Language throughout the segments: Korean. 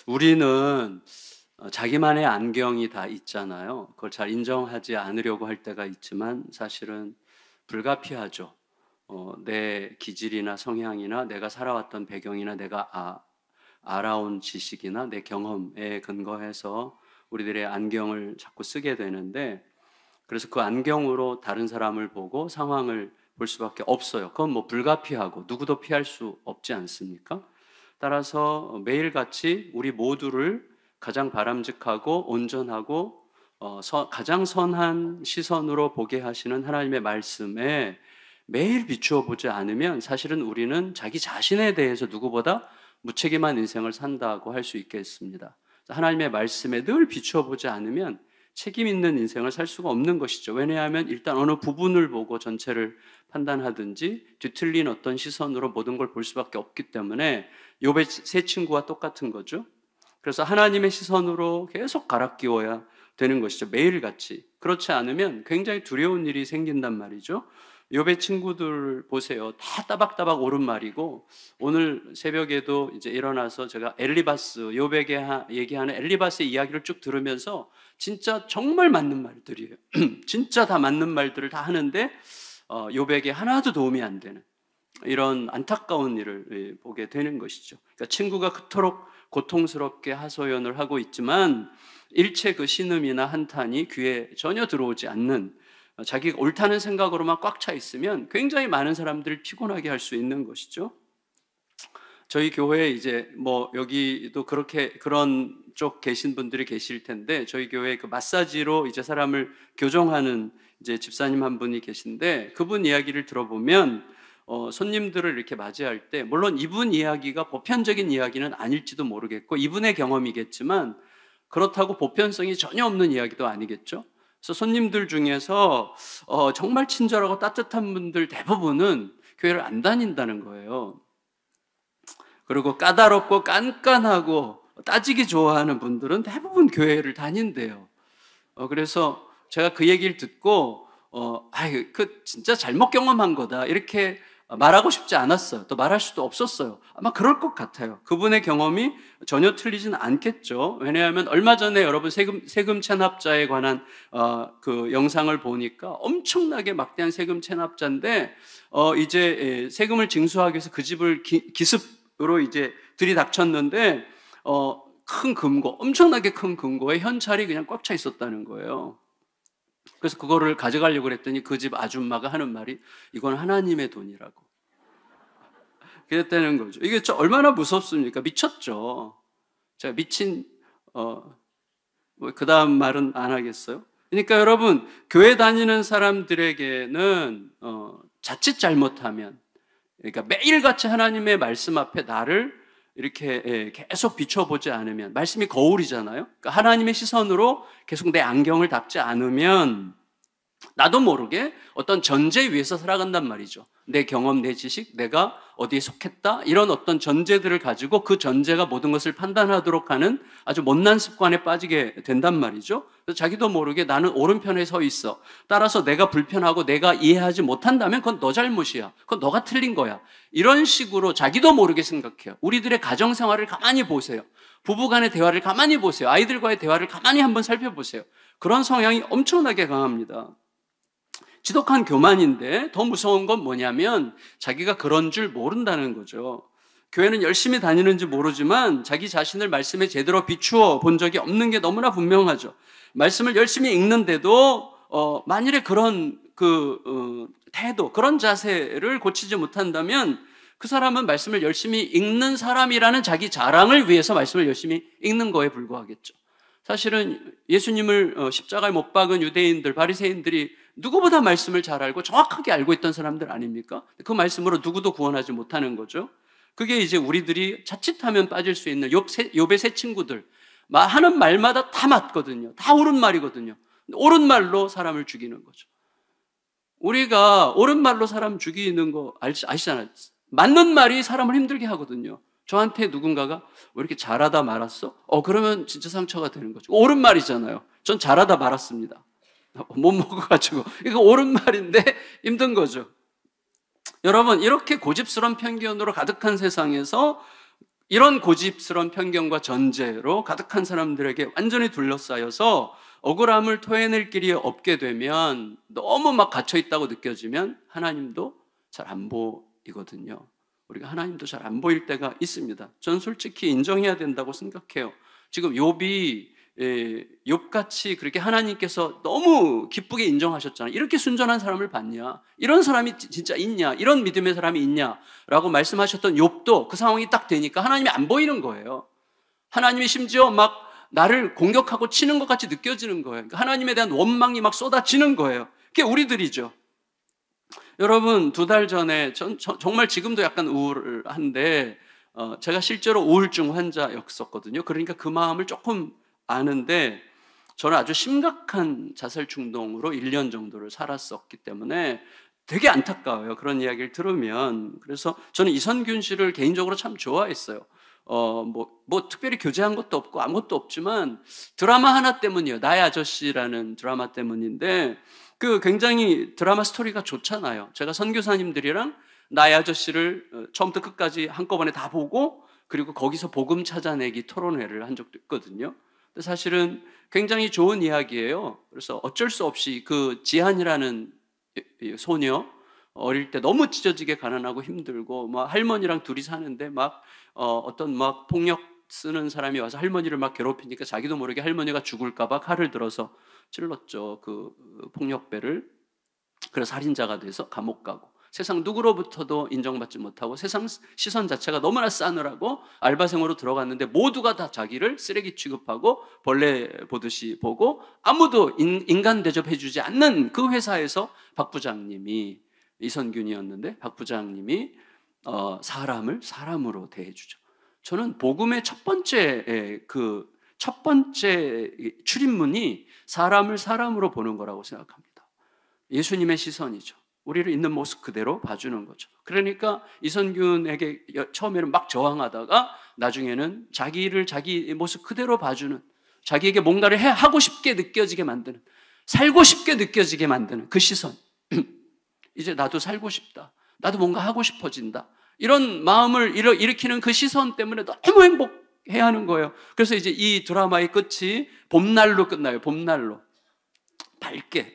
우리는 자기만의 안경이 다 있잖아요. 그걸 잘 인정하지 않으려고 할 때가 있지만 사실은 불가피하죠. 내 기질이나 성향이나 내가 살아왔던 배경이나 내가 알아온 지식이나 내 경험에 근거해서 우리들의 안경을 자꾸 쓰게 되는데, 그래서 그 안경으로 다른 사람을 보고 상황을 볼 수밖에 없어요. 그건 뭐 불가피하고 누구도 피할 수 없지 않습니까? 따라서 매일같이 우리 모두를 가장 바람직하고 온전하고 가장 선한 시선으로 보게 하시는 하나님의 말씀에 매일 비추어 보지 않으면 사실은 우리는 자기 자신에 대해서 누구보다 무책임한 인생을 산다고 할 수 있겠습니다. 하나님의 말씀에 늘 비추어 보지 않으면 책임 있는 인생을 살 수가 없는 것이죠. 왜냐하면 일단 어느 부분을 보고 전체를 판단하든지 뒤틀린 어떤 시선으로 모든 걸 볼 수밖에 없기 때문에 욥의 세 친구와 똑같은 거죠. 그래서 하나님의 시선으로 계속 갈아 끼워야 되는 것이죠. 매일같이. 그렇지 않으면 굉장히 두려운 일이 생긴단 말이죠. 욥의 친구들 보세요. 다 따박따박 옳은 말이고, 오늘 새벽에도 이제 일어나서 제가 엘리바스, 욥에게 얘기하는 엘리바스의 이야기를 쭉 들으면서 진짜 정말 맞는 말들이에요. 진짜 다 맞는 말들을 다 하는데 욥에게 하나도 도움이 안 되는 이런 안타까운 일을 보게 되는 것이죠. 그러니까 친구가 그토록 고통스럽게 하소연을 하고 있지만 일체 그 신음이나 한탄이 귀에 전혀 들어오지 않는, 자기가 옳다는 생각으로만 꽉 차 있으면 굉장히 많은 사람들을 피곤하게 할 수 있는 것이죠. 저희 교회에 이제 뭐 여기도 그런 쪽 계신 분들이 계실 텐데, 저희 교회에 그 마사지로 이제 사람을 교정하는 이제 집사님 한 분이 계신데, 그분 이야기를 들어보면 손님들을 이렇게 맞이할 때, 물론 이분 이야기가 보편적인 이야기는 아닐지도 모르겠고 이분의 경험이겠지만 그렇다고 보편성이 전혀 없는 이야기도 아니겠죠. 그래서 손님들 중에서 정말 친절하고 따뜻한 분들 대부분은 교회를 안 다닌다는 거예요. 그리고 까다롭고 깐깐하고 따지기 좋아하는 분들은 대부분 교회를 다닌대요. 그래서 제가 그 얘기를 듣고 그 진짜 잘못 경험한 거다 이렇게 말하고 싶지 않았어요. 또 말할 수도 없었어요. 아마 그럴 것 같아요. 그분의 경험이 전혀 틀리지는 않겠죠. 왜냐하면 얼마 전에 여러분 세금 체납자에 관한 그 영상을 보니까 엄청나게 막대한 세금 체납자인데 이제 세금을 징수하기 위해서 그 집을 기습으로 이제 들이닥쳤는데 큰 금고, 엄청나게 큰 금고에 현찰이 그냥 꽉 차 있었다는 거예요. 그래서 그거를 가져가려고 그랬더니 그 집 아줌마가 하는 말이 이건 하나님의 돈이라고 그랬다는 거죠. 이게 얼마나 무섭습니까? 미쳤죠. 제가 미친 그 다음 말은 안 하겠어요. 그러니까 여러분, 교회 다니는 사람들에게는 자칫 잘못하면, 그러니까 매일같이 하나님의 말씀 앞에 나를 이렇게 계속 비춰보지 않으면, 말씀이 거울이잖아요. 그러니까 하나님의 시선으로 계속 내 안경을 닦지 않으면 나도 모르게 어떤 전제 위에서 살아간단 말이죠. 내 경험, 내 지식, 내가 어디에 속했다, 이런 어떤 전제들을 가지고 그 전제가 모든 것을 판단하도록 하는 아주 못난 습관에 빠지게 된단 말이죠. 그래서 자기도 모르게 나는 오른편에 서 있어. 따라서 내가 불편하고 내가 이해하지 못한다면 그건 너 잘못이야. 그건 너가 틀린 거야. 이런 식으로 자기도 모르게 생각해요. 우리들의 가정생활을 가만히 보세요. 부부간의 대화를 가만히 보세요. 아이들과의 대화를 가만히 한번 살펴보세요. 그런 성향이 엄청나게 강합니다. 지독한 교만인데 더 무서운 건 뭐냐면 자기가 그런 줄 모른다는 거죠. 교회는 열심히 다니는지 모르지만 자기 자신을 말씀에 제대로 비추어 본 적이 없는 게 너무나 분명하죠. 말씀을 열심히 읽는데도 만일에 그런 태도, 그런 자세를 고치지 못한다면 그 사람은 말씀을 열심히 읽는 사람이라는 자기 자랑을 위해서 말씀을 열심히 읽는 거에 불과하겠죠. 사실은 예수님을 십자가에 못 박은 유대인들, 바리새인들이 누구보다 말씀을 잘 알고 정확하게 알고 있던 사람들 아닙니까? 그 말씀으로 누구도 구원하지 못하는 거죠. 그게 이제 우리들이 자칫하면 빠질 수 있는 욥의 세 친구들, 하는 말마다 다 맞거든요. 다 옳은 말이거든요. 옳은 말로 사람을 죽이는 거죠. 우리가 옳은 말로 사람 죽이는 거 아시잖아요. 맞는 말이 사람을 힘들게 하거든요. 저한테 누군가가 왜 이렇게 잘하다 말았어? 그러면 진짜 상처가 되는 거죠. 옳은 말이잖아요. 전 잘하다 말았습니다. 못 먹어가지고. 이거 옳은 말인데 힘든 거죠. 여러분, 이렇게 고집스러운 편견으로 가득한 세상에서 이런 고집스러운 편견과 전제로 가득한 사람들에게 완전히 둘러싸여서 억울함을 토해낼 길이 없게 되면, 너무 막 갇혀있다고 느껴지면 하나님도 잘 안 보이거든요. 우리가 하나님도 잘 안 보일 때가 있습니다. 저는 솔직히 인정해야 된다고 생각해요. 지금 욥같이 그렇게 하나님께서 너무 기쁘게 인정하셨잖아요. 이렇게 순전한 사람을 봤냐? 이런 사람이 진짜 있냐? 이런 믿음의 사람이 있냐? 라고 말씀하셨던 욥도 그 상황이 딱 되니까 하나님이 안 보이는 거예요. 하나님이 심지어 막 나를 공격하고 치는 것 같이 느껴지는 거예요. 그러니까 하나님에 대한 원망이 막 쏟아지는 거예요. 그게 우리들이죠. 여러분, 2달 전에 정말 지금도 약간 우울한데 제가 실제로 우울증 환자였었거든요. 그러니까 그 마음을 조금 아는데, 저는 아주 심각한 자살 충동으로 1년 정도를 살았었기 때문에 되게 안타까워요. 그런 이야기를 들으면. 그래서 저는 이선균 씨를 개인적으로 참 좋아했어요. 뭐 특별히 교제한 것도 없고 아무것도 없지만 드라마 하나 때문이에요. 나의 아저씨라는 드라마 때문인데, 그 굉장히 드라마 스토리가 좋잖아요. 제가 선교사님들이랑 나의 아저씨를 처음부터 끝까지 한꺼번에 다 보고, 그리고 거기서 복음 찾아내기 토론회를 한 적도 있거든요. 근데 사실은 굉장히 좋은 이야기예요. 그래서 어쩔 수 없이 그 지한이라는 소녀, 어릴 때 너무 찢어지게 가난하고 힘들고 막 할머니랑 둘이 사는데 막 어떤 막 폭력 쓰는 사람이 와서 할머니를 막 괴롭히니까 자기도 모르게 할머니가 죽을까 봐 칼을 들어서 찔렀죠. 그 폭력배를. 그래서 살인자가 돼서 감옥 가고, 세상 누구로부터도 인정받지 못하고 세상 시선 자체가 너무나 싸늘하고 알바생으로 들어갔는데 모두가 다 자기를 쓰레기 취급하고 벌레 보듯이 보고 아무도 인간 대접해주지 않는 그 회사에서 박 부장님이, 이선균이었는데 박 부장님이 사람을 사람으로 대해주죠. 저는 복음의 첫 번째 출입문이 사람을 사람으로 보는 거라고 생각합니다. 예수님의 시선이죠. 우리를 있는 모습 그대로 봐주는 거죠. 그러니까 이선균에게 처음에는 막 저항하다가 나중에는 자기를 자기 모습 그대로 봐주는, 자기에게 뭔가를 하고 싶게 느껴지게 만드는, 살고 싶게 느껴지게 만드는 그 시선. 이제 나도 살고 싶다. 나도 뭔가 하고 싶어진다. 이런 마음을 일으키는 그 시선 때문에 너무 행복해야 하는 거예요. 그래서 이제 이 드라마의 끝이 봄날로 끝나요. 봄날로. 밝게.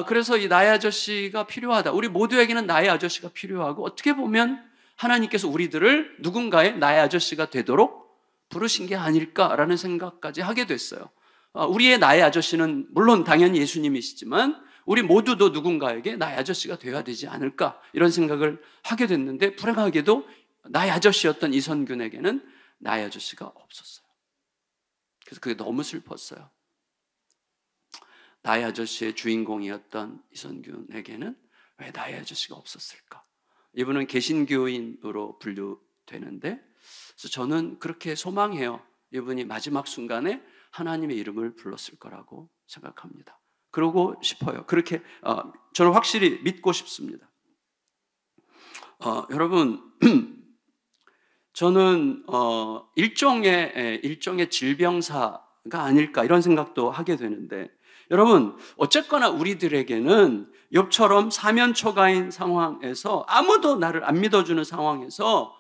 그래서 이 나의 아저씨가 필요하다. 우리 모두에게는 나의 아저씨가 필요하고, 어떻게 보면 하나님께서 우리들을 누군가의 나의 아저씨가 되도록 부르신 게 아닐까라는 생각까지 하게 됐어요. 우리의 나의 아저씨는 물론 당연히 예수님이시지만 우리 모두도 누군가에게 나의 아저씨가 되어야 되지 않을까, 이런 생각을 하게 됐는데, 불행하게도 나의 아저씨였던 이선균에게는 나의 아저씨가 없었어요. 그래서 그게 너무 슬펐어요. 나의 아저씨의 주인공이었던 이선균에게는 왜 나의 아저씨가 없었을까? 이분은 개신교인으로 분류되는데, 그래서 저는 그렇게 소망해요. 이분이 마지막 순간에 하나님의 이름을 불렀을 거라고 생각합니다. 그러고 싶어요. 그렇게 저는 확실히 믿고 싶습니다. 여러분, 저는 일종의 질병사가 아닐까, 이런 생각도 하게 되는데, 여러분, 어쨌거나 우리들에게는 욥처럼 사면초가인 상황에서, 아무도 나를 안 믿어주는 상황에서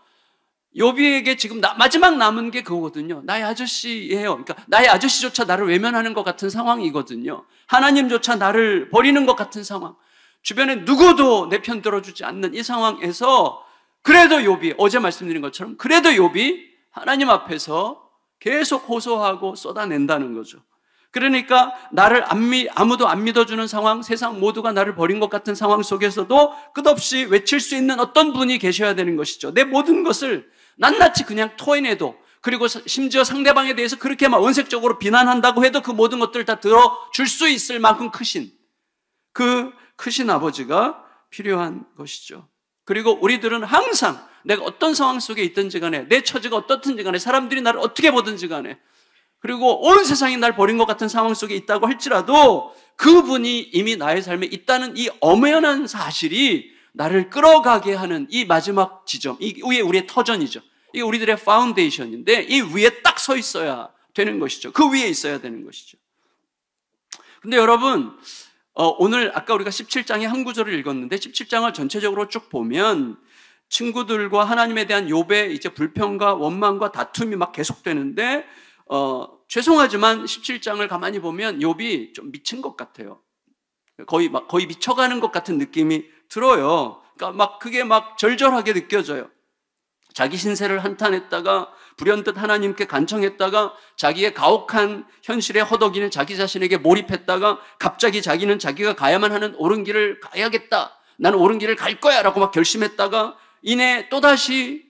욥에게 지금 마지막 남은 게 그거거든요. 나의 아저씨예요. 그러니까 나의 아저씨조차 나를 외면하는 것 같은 상황이거든요. 하나님조차 나를 버리는 것 같은 상황, 주변에 누구도 내 편 들어주지 않는 이 상황에서 그래도 욥이, 어제 말씀드린 것처럼 그래도 욥이 하나님 앞에서 계속 호소하고 쏟아낸다는 거죠. 그러니까 나를 아무도 안 믿어주는 상황, 세상 모두가 나를 버린 것 같은 상황 속에서도 끝없이 외칠 수 있는 어떤 분이 계셔야 되는 것이죠. 내 모든 것을 낱낱이 그냥 토해내도, 그리고 심지어 상대방에 대해서 그렇게 막 원색적으로 비난한다고 해도 그 모든 것들을 다 들어줄 수 있을 만큼 그 크신 아버지가 필요한 것이죠. 그리고 우리들은 항상 내가 어떤 상황 속에 있든지 간에, 내 처지가 어떻든지 간에, 사람들이 나를 어떻게 보든지 간에, 그리고 온 세상이 날 버린 것 같은 상황 속에 있다고 할지라도 그분이 이미 나의 삶에 있다는 이 엄연한 사실이 나를 끌어가게 하는 이 마지막 지점, 이 위에 우리의 터전이죠. 이게 우리들의 파운데이션인데, 이 위에 딱 서 있어야 되는 것이죠. 그 위에 있어야 되는 것이죠. 근데 여러분, 오늘 아까 우리가 17장의 한 구절을 읽었는데 17장을 전체적으로 쭉 보면 친구들과 하나님에 대한 욥의 이제 불평과 원망과 다툼이 막 계속되는데 죄송하지만 17장을 가만히 보면 욥이 좀 미친 것 같아요. 거의 미쳐가는 것 같은 느낌이 들어요. 그러니까 막 그게 막 절절하게 느껴져요. 자기 신세를 한탄했다가 불현듯 하나님께 간청했다가 자기의 가혹한 현실에 허덕이는 자기 자신에게 몰입했다가 갑자기 자기는 자기가 가야만 하는 옳은 길을 가야겠다. 나는 옳은 길을 갈 거야 라고 막 결심했다가 이내 또다시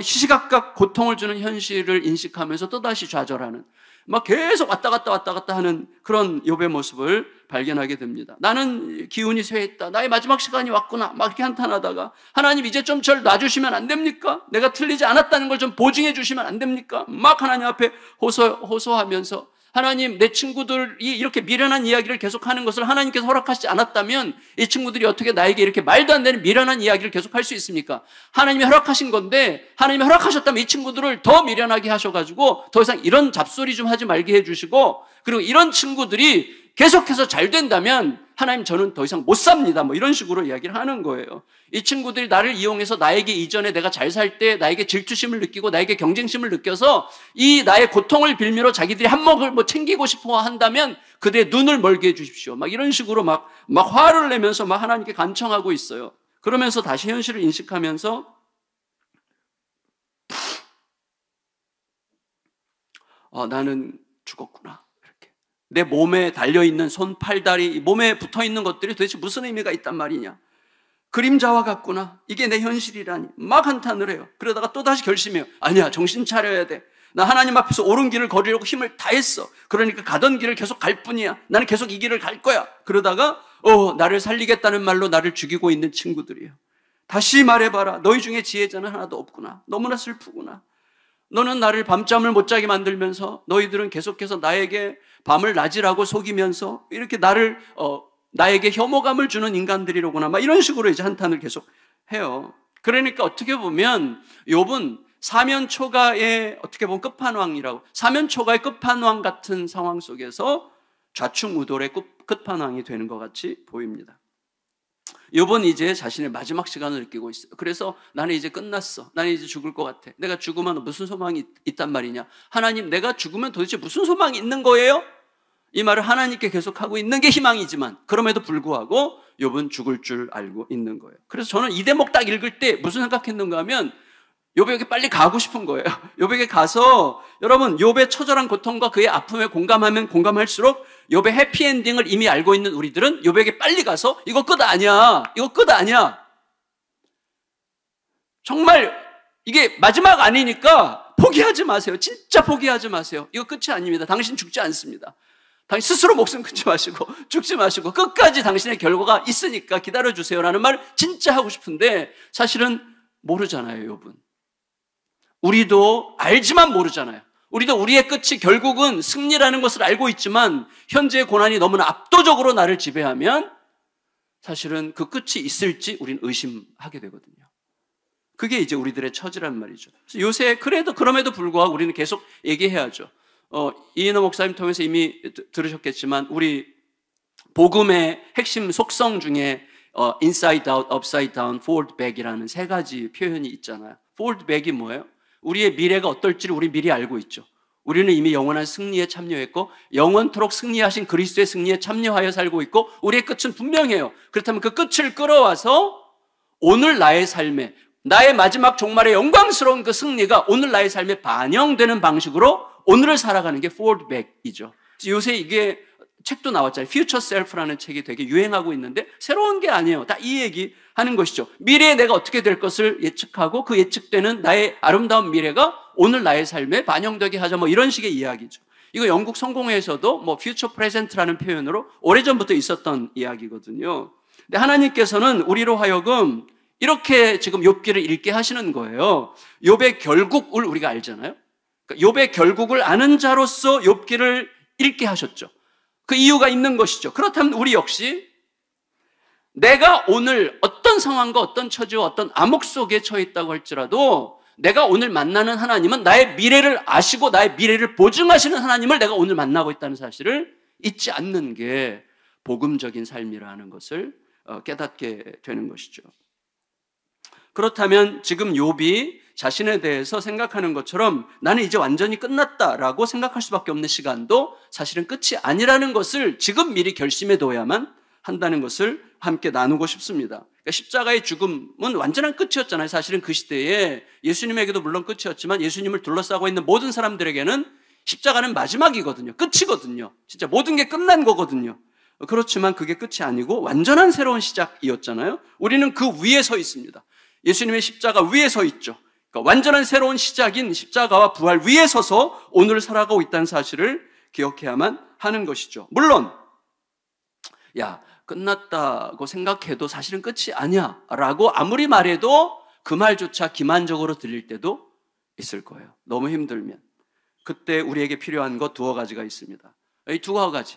시시각각 고통을 주는 현실을 인식하면서 또다시 좌절하는 막 계속 왔다 갔다 하는 그런 욥의 모습을 발견하게 됩니다. 나는 기운이 쇠했다. 나의 마지막 시간이 왔구나. 막 이렇게 한탄하다가 하나님 이제 좀 절 놔주시면 안 됩니까? 내가 틀리지 않았다는 걸 좀 보증해 주시면 안 됩니까? 막 하나님 앞에 호소하면서 하나님 내 친구들이 이렇게 미련한 이야기를 계속하는 것을 하나님께서 허락하시지 않았다면 이 친구들이 어떻게 나에게 이렇게 말도 안 되는 미련한 이야기를 계속할 수 있습니까? 하나님이 허락하신 건데 하나님이 허락하셨다면 이 친구들을 더 미련하게 하셔가지고 더 이상 이런 잡소리 좀 하지 말게 해주시고 그리고 이런 친구들이 계속해서 잘 된다면 하나님 저는 더 이상 못 삽니다. 뭐 이런 식으로 이야기를 하는 거예요. 이 친구들이 나를 이용해서 나에게 이전에 내가 잘 살 때 나에게 질투심을 느끼고 나에게 경쟁심을 느껴서 이 나의 고통을 빌미로 자기들이 한몫을 뭐 챙기고 싶어 한다면 그대의 눈을 멀게 해주십시오. 막 이런 식으로 막 화를 내면서 막 하나님께 간청하고 있어요. 그러면서 다시 현실을 인식하면서 나는 죽었구나. 내 몸에 달려있는 손, 팔, 다리, 몸에 붙어있는 것들이 도대체 무슨 의미가 있단 말이냐. 그림자와 같구나. 이게 내 현실이라니. 막 한탄을 해요. 그러다가 또다시 결심해요. 아니야, 정신 차려야 돼. 나 하나님 앞에서 옳은 길을 걸으려고 힘을 다했어. 그러니까 가던 길을 계속 갈 뿐이야. 나는 계속 이 길을 갈 거야. 그러다가 나를 살리겠다는 말로 나를 죽이고 있는 친구들이에요. 다시 말해봐라. 너희 중에 지혜자는 하나도 없구나. 너무나 슬프구나. 너는 나를 밤잠을 못 자게 만들면서 너희들은 계속해서 나에게 밤을 낮이라고 속이면서 이렇게 나에게 혐오감을 주는 인간들이로구나. 막 이런 식으로 이제 한탄을 계속 해요. 그러니까 어떻게 보면 욥은 사면초가의 어떻게 보면 끝판왕이라고, 사면초가의 끝판왕 같은 상황 속에서 좌충우돌의 끝판왕이 되는 것 같이 보입니다. 욥은 이제 자신의 마지막 시간을 느끼고 있어요. 그래서 나는 이제 끝났어. 나는 이제 죽을 것 같아. 내가 죽으면 무슨 소망이 있단 말이냐. 하나님, 내가 죽으면 도대체 무슨 소망이 있는 거예요? 이 말을 하나님께 계속하고 있는 게 희망이지만 그럼에도 불구하고 욥은 죽을 줄 알고 있는 거예요. 그래서 저는 이 대목 딱 읽을 때 무슨 생각했는가 하면 욥에게 빨리 가고 싶은 거예요. 욥에게 가서 여러분 욥의 처절한 고통과 그의 아픔에 공감하면 공감할수록 욥의 해피엔딩을 이미 알고 있는 우리들은 욥에게 빨리 가서 이거 끝 아니야. 이거 끝 아니야. 정말 이게 마지막 아니니까 포기하지 마세요. 진짜 포기하지 마세요. 이거 끝이 아닙니다. 당신 죽지 않습니다. 당신 스스로 목숨 끊지 마시고 죽지 마시고 끝까지 당신의 결과가 있으니까 기다려주세요라는 말 진짜 하고 싶은데 사실은 모르잖아요. 욥은. 우리도 알지만 모르잖아요. 우리도 우리의 끝이 결국은 승리라는 것을 알고 있지만 현재의 고난이 너무나 압도적으로 나를 지배하면 사실은 그 끝이 있을지 우리는 의심하게 되거든요. 그게 이제 우리들의 처지란 말이죠. 그래서 요새 그럼에도 불구하고 우리는 계속 얘기해야죠. 이인호 목사님 통해서 이미 들으셨겠지만 우리 복음의 핵심 속성 중에 inside out, upside down, forward back이라는 세 가지 표현이 있잖아요. forward back이 뭐예요? 우리의 미래가 어떨지를 우리 미리 알고 있죠. 우리는 이미 영원한 승리에 참여했고 영원토록 승리하신 그리스도의 승리에 참여하여 살고 있고 우리의 끝은 분명해요. 그렇다면 그 끝을 끌어와서 오늘 나의 삶에 나의 마지막 종말의 영광스러운 그 승리가 오늘 나의 삶에 반영되는 방식으로 오늘을 살아가는 게 forward back이죠. 요새 이게 책도 나왔잖아요. Future Self라는 책이 되게 유행하고 있는데 새로운 게 아니에요. 다 이 얘기 하는 것이죠. 미래에 내가 어떻게 될 것을 예측하고 그 예측되는 나의 아름다운 미래가 오늘 나의 삶에 반영되게 하자 뭐 이런 식의 이야기죠. 이거 영국 성공회에서도 뭐 Future Present라는 표현으로 오래전부터 있었던 이야기거든요. 근데 하나님께서는 우리로 하여금 이렇게 지금 욥기를 읽게 하시는 거예요. 욥의 결국을 우리가 알잖아요. 욥의 결국을 아는 자로서 욥기를 읽게 하셨죠. 그 이유가 있는 것이죠. 그렇다면 우리 역시 내가 오늘 어떤 상황과 어떤 처지와 어떤 암흑 속에 처해 있다고 할지라도 내가 오늘 만나는 하나님은 나의 미래를 아시고 나의 미래를 보증하시는 하나님을 내가 오늘 만나고 있다는 사실을 잊지 않는 게 복음적인 삶이라는 것을 깨닫게 되는 것이죠. 그렇다면 지금 욥이 자신에 대해서 생각하는 것처럼 나는 이제 완전히 끝났다라고 생각할 수밖에 없는 시간도 사실은 끝이 아니라는 것을 지금 미리 결심해 둬야만 한다는 것을 함께 나누고 싶습니다. 그러니까 십자가의 죽음은 완전한 끝이었잖아요. 사실은 그 시대에 예수님에게도 물론 끝이었지만 예수님을 둘러싸고 있는 모든 사람들에게는 십자가는 마지막이거든요. 끝이거든요. 진짜 모든 게 끝난 거거든요. 그렇지만 그게 끝이 아니고 완전한 새로운 시작이었잖아요. 우리는 그 위에 서 있습니다. 예수님의 십자가 위에 서 있죠. 그러니까 완전한 새로운 시작인 십자가와 부활 위에 서서 오늘 살아가고 있다는 사실을 기억해야만 하는 것이죠. 물론 야, 끝났다고 생각해도 사실은 끝이 아니야 라고 아무리 말해도 그 말조차 기만적으로 들릴 때도 있을 거예요. 너무 힘들면. 그때 우리에게 필요한 것 두어 가지가 있습니다. 이 두어 가지.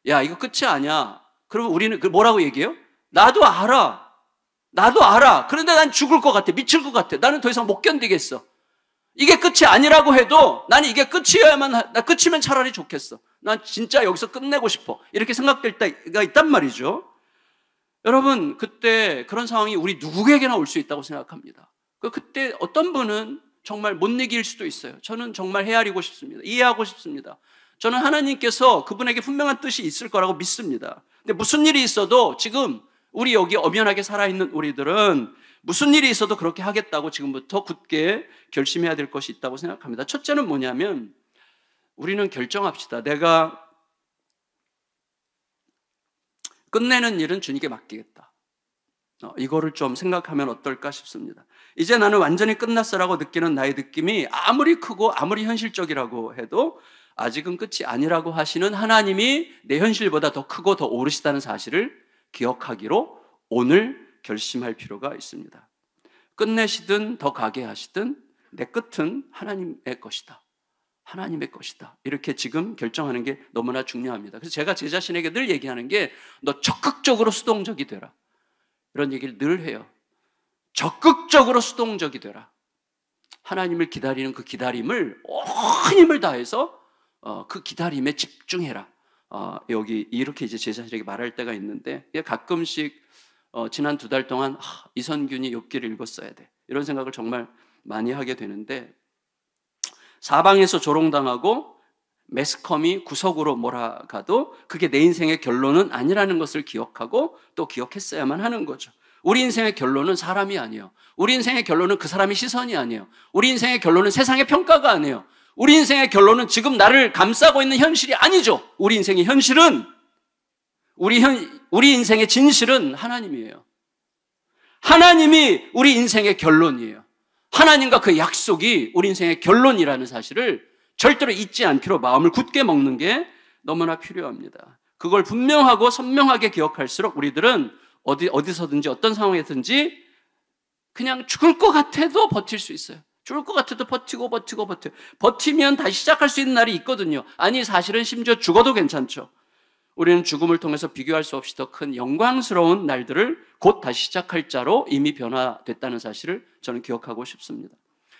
야, 이거 끝이 아니야. 그러면 우리는 뭐라고 얘기해요? 나도 알아. 그런데 난 죽을 것 같아. 미칠 것 같아. 나는 더 이상 못 견디겠어. 이게 끝이 아니라고 해도 나는 이게 끝이어야만, 나 끝이면 차라리 좋겠어. 난 진짜 여기서 끝내고 싶어. 이렇게 생각될 때가 있단 말이죠. 여러분, 그때 그런 상황이 우리 누구에게나 올 수 있다고 생각합니다. 그때 어떤 분은 정말 못 이길 수도 있어요. 저는 정말 헤아리고 싶습니다. 이해하고 싶습니다. 저는 하나님께서 그분에게 분명한 뜻이 있을 거라고 믿습니다. 근데 무슨 일이 있어도 지금 우리 여기 엄연하게 살아있는 우리들은 무슨 일이 있어도 그렇게 하겠다고 지금부터 굳게 결심해야 될 것이 있다고 생각합니다. 첫째는 뭐냐면 우리는 결정합시다. 내가 끝내는 일은 주님께 맡기겠다. 이거를 좀 생각하면 어떨까 싶습니다. 이제 나는 완전히 끝났어라고 느끼는 나의 느낌이 아무리 크고 아무리 현실적이라고 해도 아직은 끝이 아니라고 하시는 하나님이 내 현실보다 더 크고 더 오르시다는 사실을 기억하기로 오늘 결심할 필요가 있습니다. 끝내시든 더 가게 하시든 내 끝은 하나님의 것이다. 하나님의 것이다. 이렇게 지금 결정하는 게 너무나 중요합니다. 그래서 제가 제 자신에게 늘 얘기하는 게 너 적극적으로 수동적이 되라. 이런 얘기를 늘 해요. 적극적으로 수동적이 되라. 하나님을 기다리는 그 기다림을 온 힘을 다해서 그 기다림에 집중해라. 여기 이렇게 이제 제 자신에게 말할 때가 있는데 가끔씩 지난 2달 동안 이선균이 욥기를 읽었어야 돼. 이런 생각을 정말 많이 하게 되는데 사방에서 조롱당하고 매스컴이 구석으로 몰아가도 그게 내 인생의 결론은 아니라는 것을 기억하고 또 기억했어야만 하는 거죠. 우리 인생의 결론은 사람이 아니에요. 우리 인생의 결론은 그 사람의 시선이 아니에요. 우리 인생의 결론은 세상의 평가가 아니에요. 우리 인생의 결론은 지금 나를 감싸고 있는 현실이 아니죠. 우리 인생의 현실은 우리 인생의 진실은 하나님이에요. 하나님이 우리 인생의 결론이에요. 하나님과 그 약속이 우리 인생의 결론이라는 사실을 절대로 잊지 않기로 마음을 굳게 먹는 게 너무나 필요합니다. 그걸 분명하고 선명하게 기억할수록 우리들은 어디서든지 어떤 상황에든지 그냥 죽을 것 같아도 버틸 수 있어요. 죽을 것 같아도 버티고. 버티면 다시 시작할 수 있는 날이 있거든요. 아니 사실은 심지어 죽어도 괜찮죠. 우리는 죽음을 통해서 비교할 수 없이 더 큰 영광스러운 날들을 곧 다시 시작할 자로 이미 변화됐다는 사실을 저는 기억하고 싶습니다.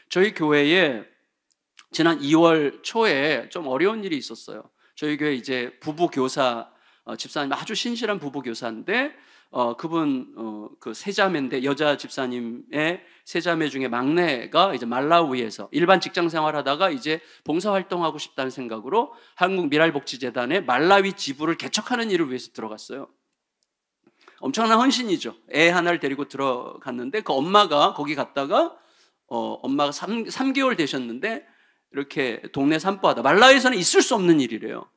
저희 교회에 지난 2월 초에 좀 어려운 일이 있었어요. 저희 교회 이제 부부 교사 집사님 아주 신실한 부부 교사인데 그분 그 세자매인데 여자 집사님의 세자매 중에 막내가 이제 말라위에서 일반 직장 생활하다가 이제 봉사 활동하고 싶다는 생각으로 한국 미랄복지재단에 말라위 지부를 개척하는 일을 위해서 들어갔어요. 엄청난 헌신이죠. 애 하나를 데리고 들어갔는데 그 엄마가 거기 갔다가 엄마가 3개월 되셨는데 이렇게 동네 산보하다 말라위에서는 있을 수 없는 일이래요.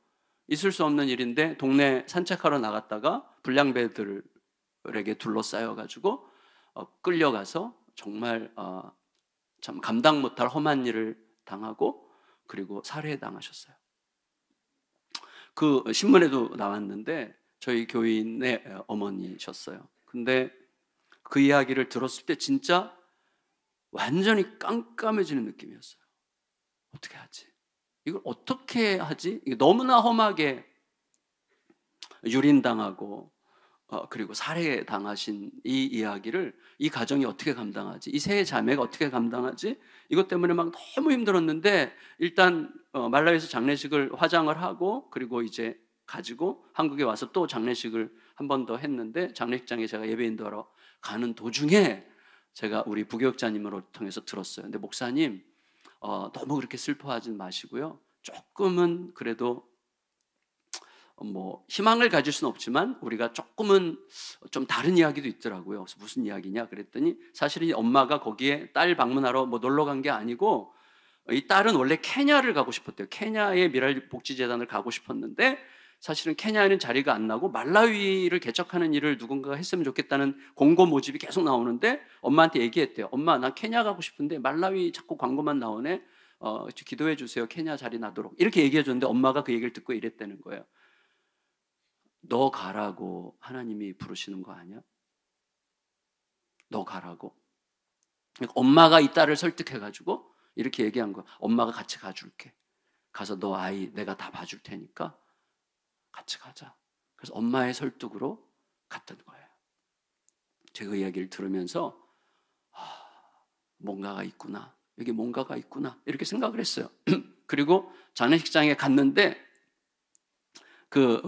있을 수 없는 일인데 동네 산책하러 나갔다가 불량배들에게 둘러싸여가지고 끌려가서 정말 참 감당 못할 험한 일을 당하고 그리고 살해당하셨어요. 그 신문에도 나왔는데 저희 교인의 어머니셨어요. 근데 그 이야기를 들었을 때 진짜 완전히 깜깜해지는 느낌이었어요. 어떻게 하지? 이걸 어떻게 하지? 이게 너무나 험하게 유린당하고 그리고 살해당하신 이 이야기를 이 가정이 어떻게 감당하지? 이 세 자매가 어떻게 감당하지? 이것 때문에 막 너무 힘들었는데 일단 말라위에서 장례식을 화장을 하고 그리고 이제 가지고 한국에 와서 또 장례식을 한 번 더 했는데 장례식장에 제가 예배인도하러 가는 도중에 제가 우리 부교육자님으로 통해서 들었어요. 근데 목사님, 너무 그렇게 슬퍼하진 마시고요. 조금은 그래도 뭐 희망을 가질 수는 없지만 우리가 조금은 좀 다른 이야기도 있더라고요. 그래서 무슨 이야기냐 그랬더니 사실은 엄마가 거기에 딸 방문하러 뭐 놀러 간 게 아니고 이 딸은 원래 케냐를 가고 싶었대요. 케냐의 미랄복지재단을 가고 싶었는데 사실은 케냐에는 자리가 안 나고 말라위를 개척하는 일을 누군가가 했으면 좋겠다는 공고 모집이 계속 나오는데 엄마한테 얘기했대요. 엄마, 나 케냐 가고 싶은데 말라위 자꾸 광고만 나오네. 기도해 주세요. 케냐 자리 나도록. 이렇게 얘기해 줬는데 엄마가 그 얘기를 듣고 이랬다는 거예요. 너 가라고 하나님이 부르시는 거 아니야? 너 가라고. 그러니까 엄마가 이 딸을 설득해가지고 이렇게 얘기한 거야. 엄마가 같이 가줄게. 가서 너 아이 내가 다 봐줄 테니까 같이 가자. 그래서 엄마의 설득으로 갔던 거예요. 제가 그 이야기를 들으면서 뭔가가 있구나. 여기 뭔가가 있구나. 이렇게 생각을 했어요. 그리고 장례식장에 갔는데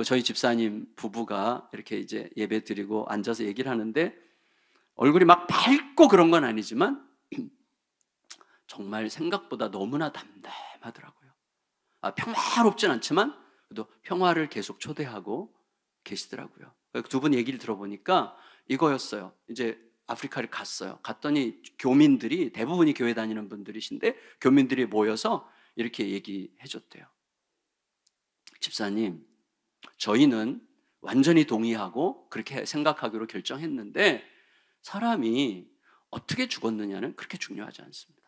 저희 집사님 부부가 이렇게 이제 예배 드리고 앉아서 얘기를 하는데 얼굴이 막 밝고 그런 건 아니지만 정말 생각보다 너무나 담담하더라고요. 평화롭진 않지만 그래도 평화를 계속 초대하고 계시더라고요. 두 분 얘기를 들어보니까 이거였어요. 이제 아프리카를 갔어요. 갔더니 교민들이 대부분이 교회 다니는 분들이신데 교민들이 모여서 이렇게 얘기해 줬대요. 집사님, 저희는 완전히 동의하고 그렇게 생각하기로 결정했는데 사람이 어떻게 죽었느냐는 그렇게 중요하지 않습니다.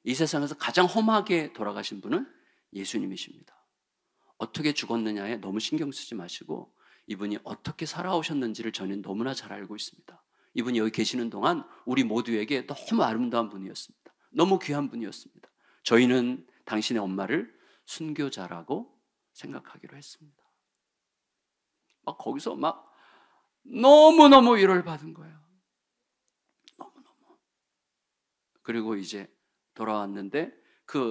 이 세상에서 가장 험하게 돌아가신 분은 예수님이십니다. 어떻게 죽었느냐에 너무 신경 쓰지 마시고 이분이 어떻게 살아오셨는지를 저는 너무나 잘 알고 있습니다. 이분이 여기 계시는 동안 우리 모두에게 너무 아름다운 분이었습니다. 너무 귀한 분이었습니다. 저희는 당신의 엄마를 순교자라고 생각하기로 했습니다. 막 거기서 막 너무너무 위로를 받은 거예요. 너무너무. 그리고 이제 돌아왔는데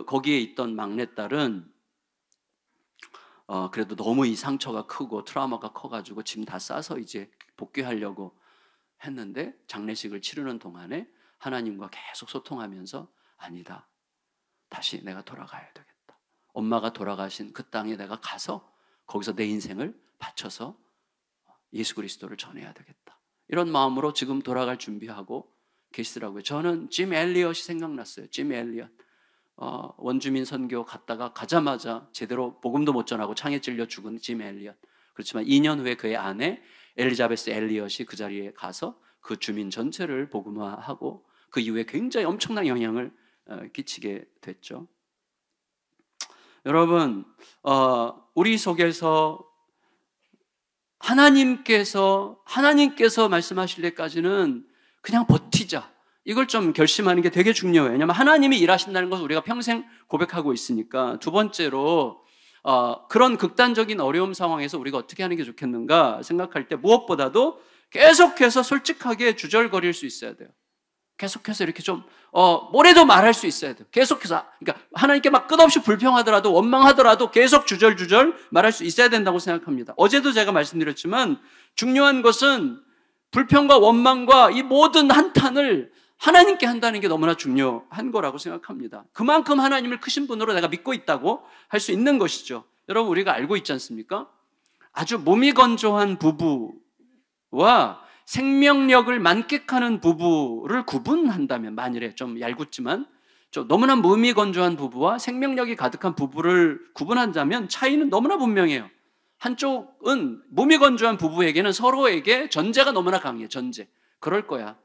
거기에 있던 막내딸은 그래도 너무 이 상처가 크고 트라우마가 커가지고 짐 다 싸서 이제 복귀하려고 했는데 장례식을 치르는 동안에 하나님과 계속 소통하면서 아니다. 다시 내가 돌아가야 되겠다. 엄마가 돌아가신 그 땅에 내가 가서 거기서 내 인생을 바쳐서 예수 그리스도를 전해야 되겠다. 이런 마음으로 지금 돌아갈 준비하고 계시더라고요. 저는 짐 엘리엇이 생각났어요. 짐 엘리엇. 원주민 선교 갔다가 가자마자 제대로 복음도 못 전하고 창에 찔려 죽은 짐 엘리엇. 그렇지만 2년 후에 그의 아내 엘리자베스 엘리엇이 그 자리에 가서 그 주민 전체를 복음화하고 그 이후에 굉장히 엄청난 영향을 끼치게 됐죠. 여러분, 우리 속에서 하나님께서 말씀하실 때까지는 그냥 버티자. 이걸 좀 결심하는 게 되게 중요해요. 왜냐하면 하나님이 일하신다는 것을 우리가 평생 고백하고 있으니까. 두 번째로 그런 극단적인 어려움 상황에서 우리가 어떻게 하는 게 좋겠는가 생각할 때 무엇보다도 계속해서 솔직하게 주절거릴 수 있어야 돼요. 계속해서 이렇게 좀 뭐래도 말할 수 있어야 돼요. 계속해서 그러니까 하나님께 막 끝없이 불평하더라도 원망하더라도 계속 주절주절 말할 수 있어야 된다고 생각합니다. 어제도 제가 말씀드렸지만 중요한 것은 불평과 원망과 이 모든 한탄을 하나님께 한다는 게 너무나 중요한 거라고 생각합니다. 그만큼 하나님을 크신 분으로 내가 믿고 있다고 할 수 있는 것이죠. 여러분, 우리가 알고 있지 않습니까? 아주 몸이 건조한 부부와 생명력을 만끽하는 부부를 구분한다면, 만일에 좀 얄궂지만 좀 너무나 몸이 건조한 부부와 생명력이 가득한 부부를 구분한다면 차이는 너무나 분명해요. 한쪽은 몸이 건조한 부부에게는 서로에게 전제가 너무나 강해요. 전제. 그럴 거야.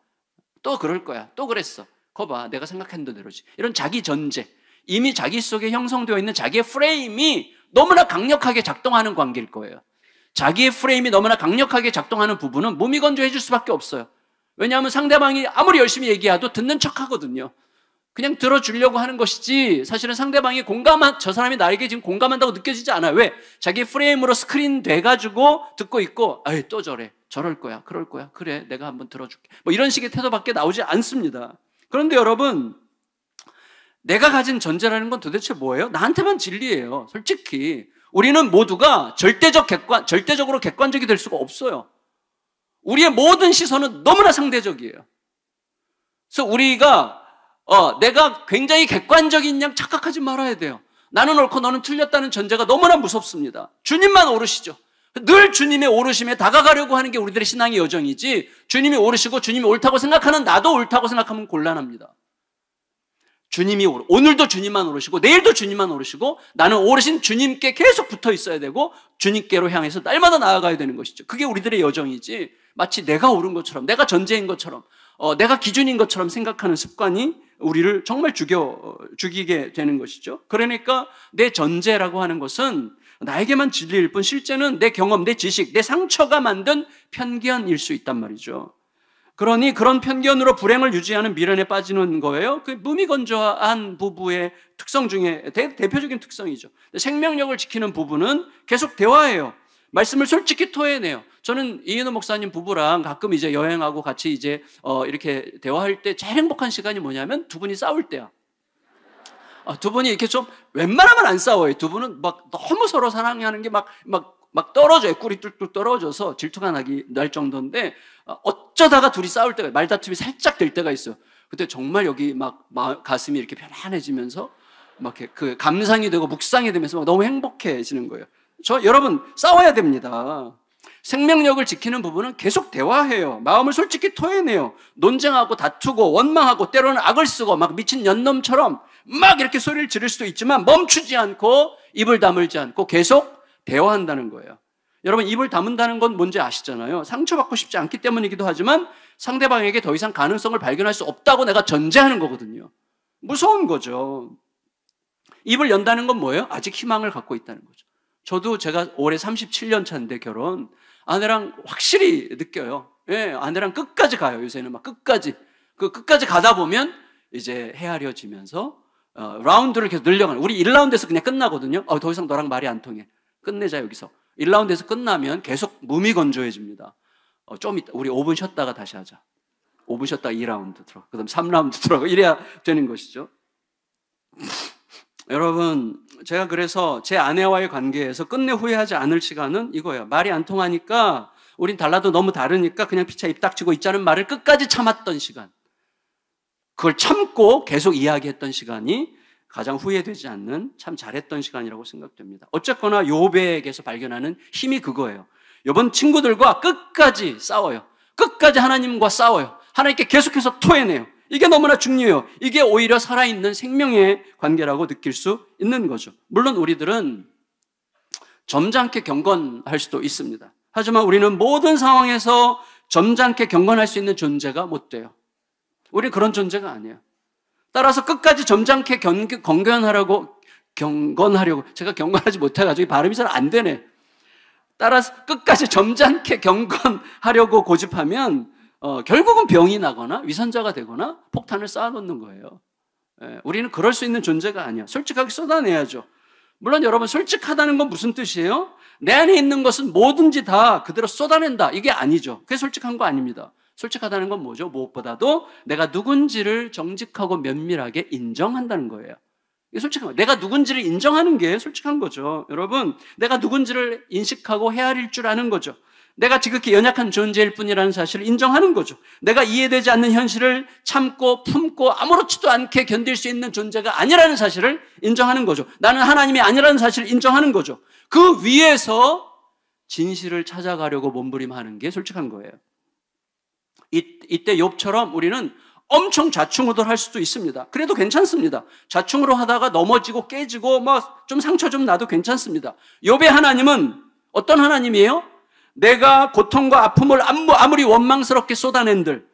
또 그럴 거야. 또 그랬어. 거 봐. 내가 생각한 대로지. 이런 자기 전제. 이미 자기 속에 형성되어 있는 자기의 프레임이 너무나 강력하게 작동하는 관계일 거예요. 자기의 프레임이 너무나 강력하게 작동하는 부부는 몸이 건조해질 수밖에 없어요. 왜냐하면 상대방이 아무리 열심히 얘기해도 듣는 척하거든요. 그냥 들어주려고 하는 것이지 사실은 상대방이 저 사람이 나에게 지금 공감한다고 느껴지지 않아요. 왜? 자기 프레임으로 스크린 돼가지고 듣고 있고 또 저래. 저럴 거야. 그럴 거야. 그래. 내가 한번 들어줄게. 뭐 이런 식의 태도밖에 나오지 않습니다. 그런데 여러분, 내가 가진 전제라는 건 도대체 뭐예요? 나한테만 진리예요. 솔직히. 우리는 모두가 절대적으로 객관적이 될 수가 없어요. 우리의 모든 시선은 너무나 상대적이에요. 그래서 우리가 내가 굉장히 객관적인 양 착각하지 말아야 돼요. 나는 옳고 너는 틀렸다는 전제가 너무나 무섭습니다. 주님만 오르시죠. 늘 주님의 오르심에 다가가려고 하는 게 우리들의 신앙의 여정이지, 주님이 오르시고 주님이 옳다고 생각하는 나도 옳다고 생각하면 곤란합니다. 오늘도 주님만 오르시고 내일도 주님만 오르시고 나는 오르신 주님께 계속 붙어 있어야 되고 주님께로 향해서 날마다 나아가야 되는 것이죠. 그게 우리들의 여정이지, 마치 내가 옳은 것처럼, 내가 전제인 것처럼, 내가 기준인 것처럼 생각하는 습관이 우리를 정말 죽이게 되는 것이죠. 그러니까 내 전제라고 하는 것은 나에게만 진리일 뿐 실제는 내 경험, 내 지식, 내 상처가 만든 편견일 수 있단 말이죠. 그러니 그런 편견으로 불행을 유지하는 미련에 빠지는 거예요. 그 무미건조한 부부의 특성 중에 대표적인 특성이죠. 생명력을 지키는 부부는 계속 대화해요. 말씀을 솔직히 토해내요. 저는 이인호 목사님 부부랑 가끔 이제 여행하고 같이 이제 이렇게 대화할 때 제일 행복한 시간이 뭐냐면 두 분이 싸울 때야. 두 분이 이렇게 좀 웬만하면 안 싸워요. 두 분은 막 너무 서로 사랑하는 게 막 떨어져요. 꿀이 뚝뚝 떨어져서 질투가 날 정도인데 어쩌다가 둘이 싸울 때가, 말다툼이 살짝 될 때가 있어요. 그때 정말 여기 막 가슴이 이렇게 편안해지면서 막 그 감상이 되고 묵상이 되면서 막 너무 행복해지는 거예요. 여러분 싸워야 됩니다. 생명력을 지키는 부분은 계속 대화해요. 마음을 솔직히 토해내요. 논쟁하고 다투고 원망하고 때로는 악을 쓰고 막 미친 연놈처럼 막 이렇게 소리를 지를 수도 있지만 멈추지 않고 입을 다물지 않고 계속 대화한다는 거예요. 여러분, 입을 다문다는 건 뭔지 아시잖아요. 상처받고 싶지 않기 때문이기도 하지만 상대방에게 더 이상 가능성을 발견할 수 없다고 내가 전제하는 거거든요. 무서운 거죠. 입을 연다는 건 뭐예요? 아직 희망을 갖고 있다는 거죠. 저도 제가 올해 37년 차인데 결혼, 아내랑 확실히 느껴요. 예, 아내랑 끝까지 가요. 요새는 막 끝까지 가다 보면 이제 헤아려지면서 라운드를 계속 늘려가는. 우리 1라운드에서 그냥 끝나거든요. 더 이상 너랑 말이 안 통해. 끝내자 여기서. 1라운드에서 끝나면 계속 무미건조해집니다. 좀 이따 우리 5분 쉬었다가 다시 하자. 5분 쉬었다가 2라운드 들어가. 그다음 3라운드 들어가. 이래야 되는 것이죠. 여러분, 제가 그래서 제 아내와의 관계에서 끝내 후회하지 않을 시간은 이거예요. 말이 안 통하니까, 우린 달라도 너무 다르니까 그냥 피차 입 닥치고 있자는 말을 끝까지 참았던 시간, 그걸 참고 계속 이야기했던 시간이 가장 후회되지 않는 참 잘했던 시간이라고 생각됩니다. 어쨌거나 욥에게서 발견하는 힘이 그거예요. 욥은 친구들과 끝까지 싸워요. 끝까지 하나님과 싸워요. 하나님께 계속해서 토해내요. 이게 너무나 중요해요. 이게 오히려 살아있는 생명의 관계라고 느낄 수 있는 거죠. 물론 우리들은 점잖게 경건할 수도 있습니다. 하지만 우리는 모든 상황에서 점잖게 경건할 수 있는 존재가 못 돼요. 우리는 그런 존재가 아니에요. 따라서 끝까지 점잖게 경건하려고, 제가 경건하지 못해가지고 발음이 잘 안 되네. 따라서 끝까지 점잖게 경건하려고 고집하면 결국은 병이 나거나 위선자가 되거나 폭탄을 쌓아놓는 거예요. 우리는 그럴 수 있는 존재가 아니야. 솔직하게 쏟아내야죠. 물론 여러분, 솔직하다는 건 무슨 뜻이에요? 내 안에 있는 것은 뭐든지 다 그대로 쏟아낸다, 이게 아니죠. 그게 솔직한 거 아닙니다. 솔직하다는 건 뭐죠? 무엇보다도 내가 누군지를 정직하고 면밀하게 인정한다는 거예요. 이게 솔직한 거예요. 내가 누군지를 인정하는 게 솔직한 거죠. 여러분, 내가 누군지를 인식하고 헤아릴 줄 아는 거죠. 내가 지극히 연약한 존재일 뿐이라는 사실을 인정하는 거죠. 내가 이해되지 않는 현실을 참고 품고 아무렇지도 않게 견딜 수 있는 존재가 아니라는 사실을 인정하는 거죠. 나는 하나님이 아니라는 사실을 인정하는 거죠. 그 위에서 진실을 찾아가려고 몸부림하는 게 솔직한 거예요. 이때 욥처럼 우리는 엄청 좌충우돌할 수도 있습니다. 그래도 괜찮습니다. 좌충으로 하다가 넘어지고 깨지고 좀 상처 좀 나도 괜찮습니다. 욥의 하나님은 어떤 하나님이에요? 내가 고통과 아픔을 아무리 원망스럽게 쏟아낸들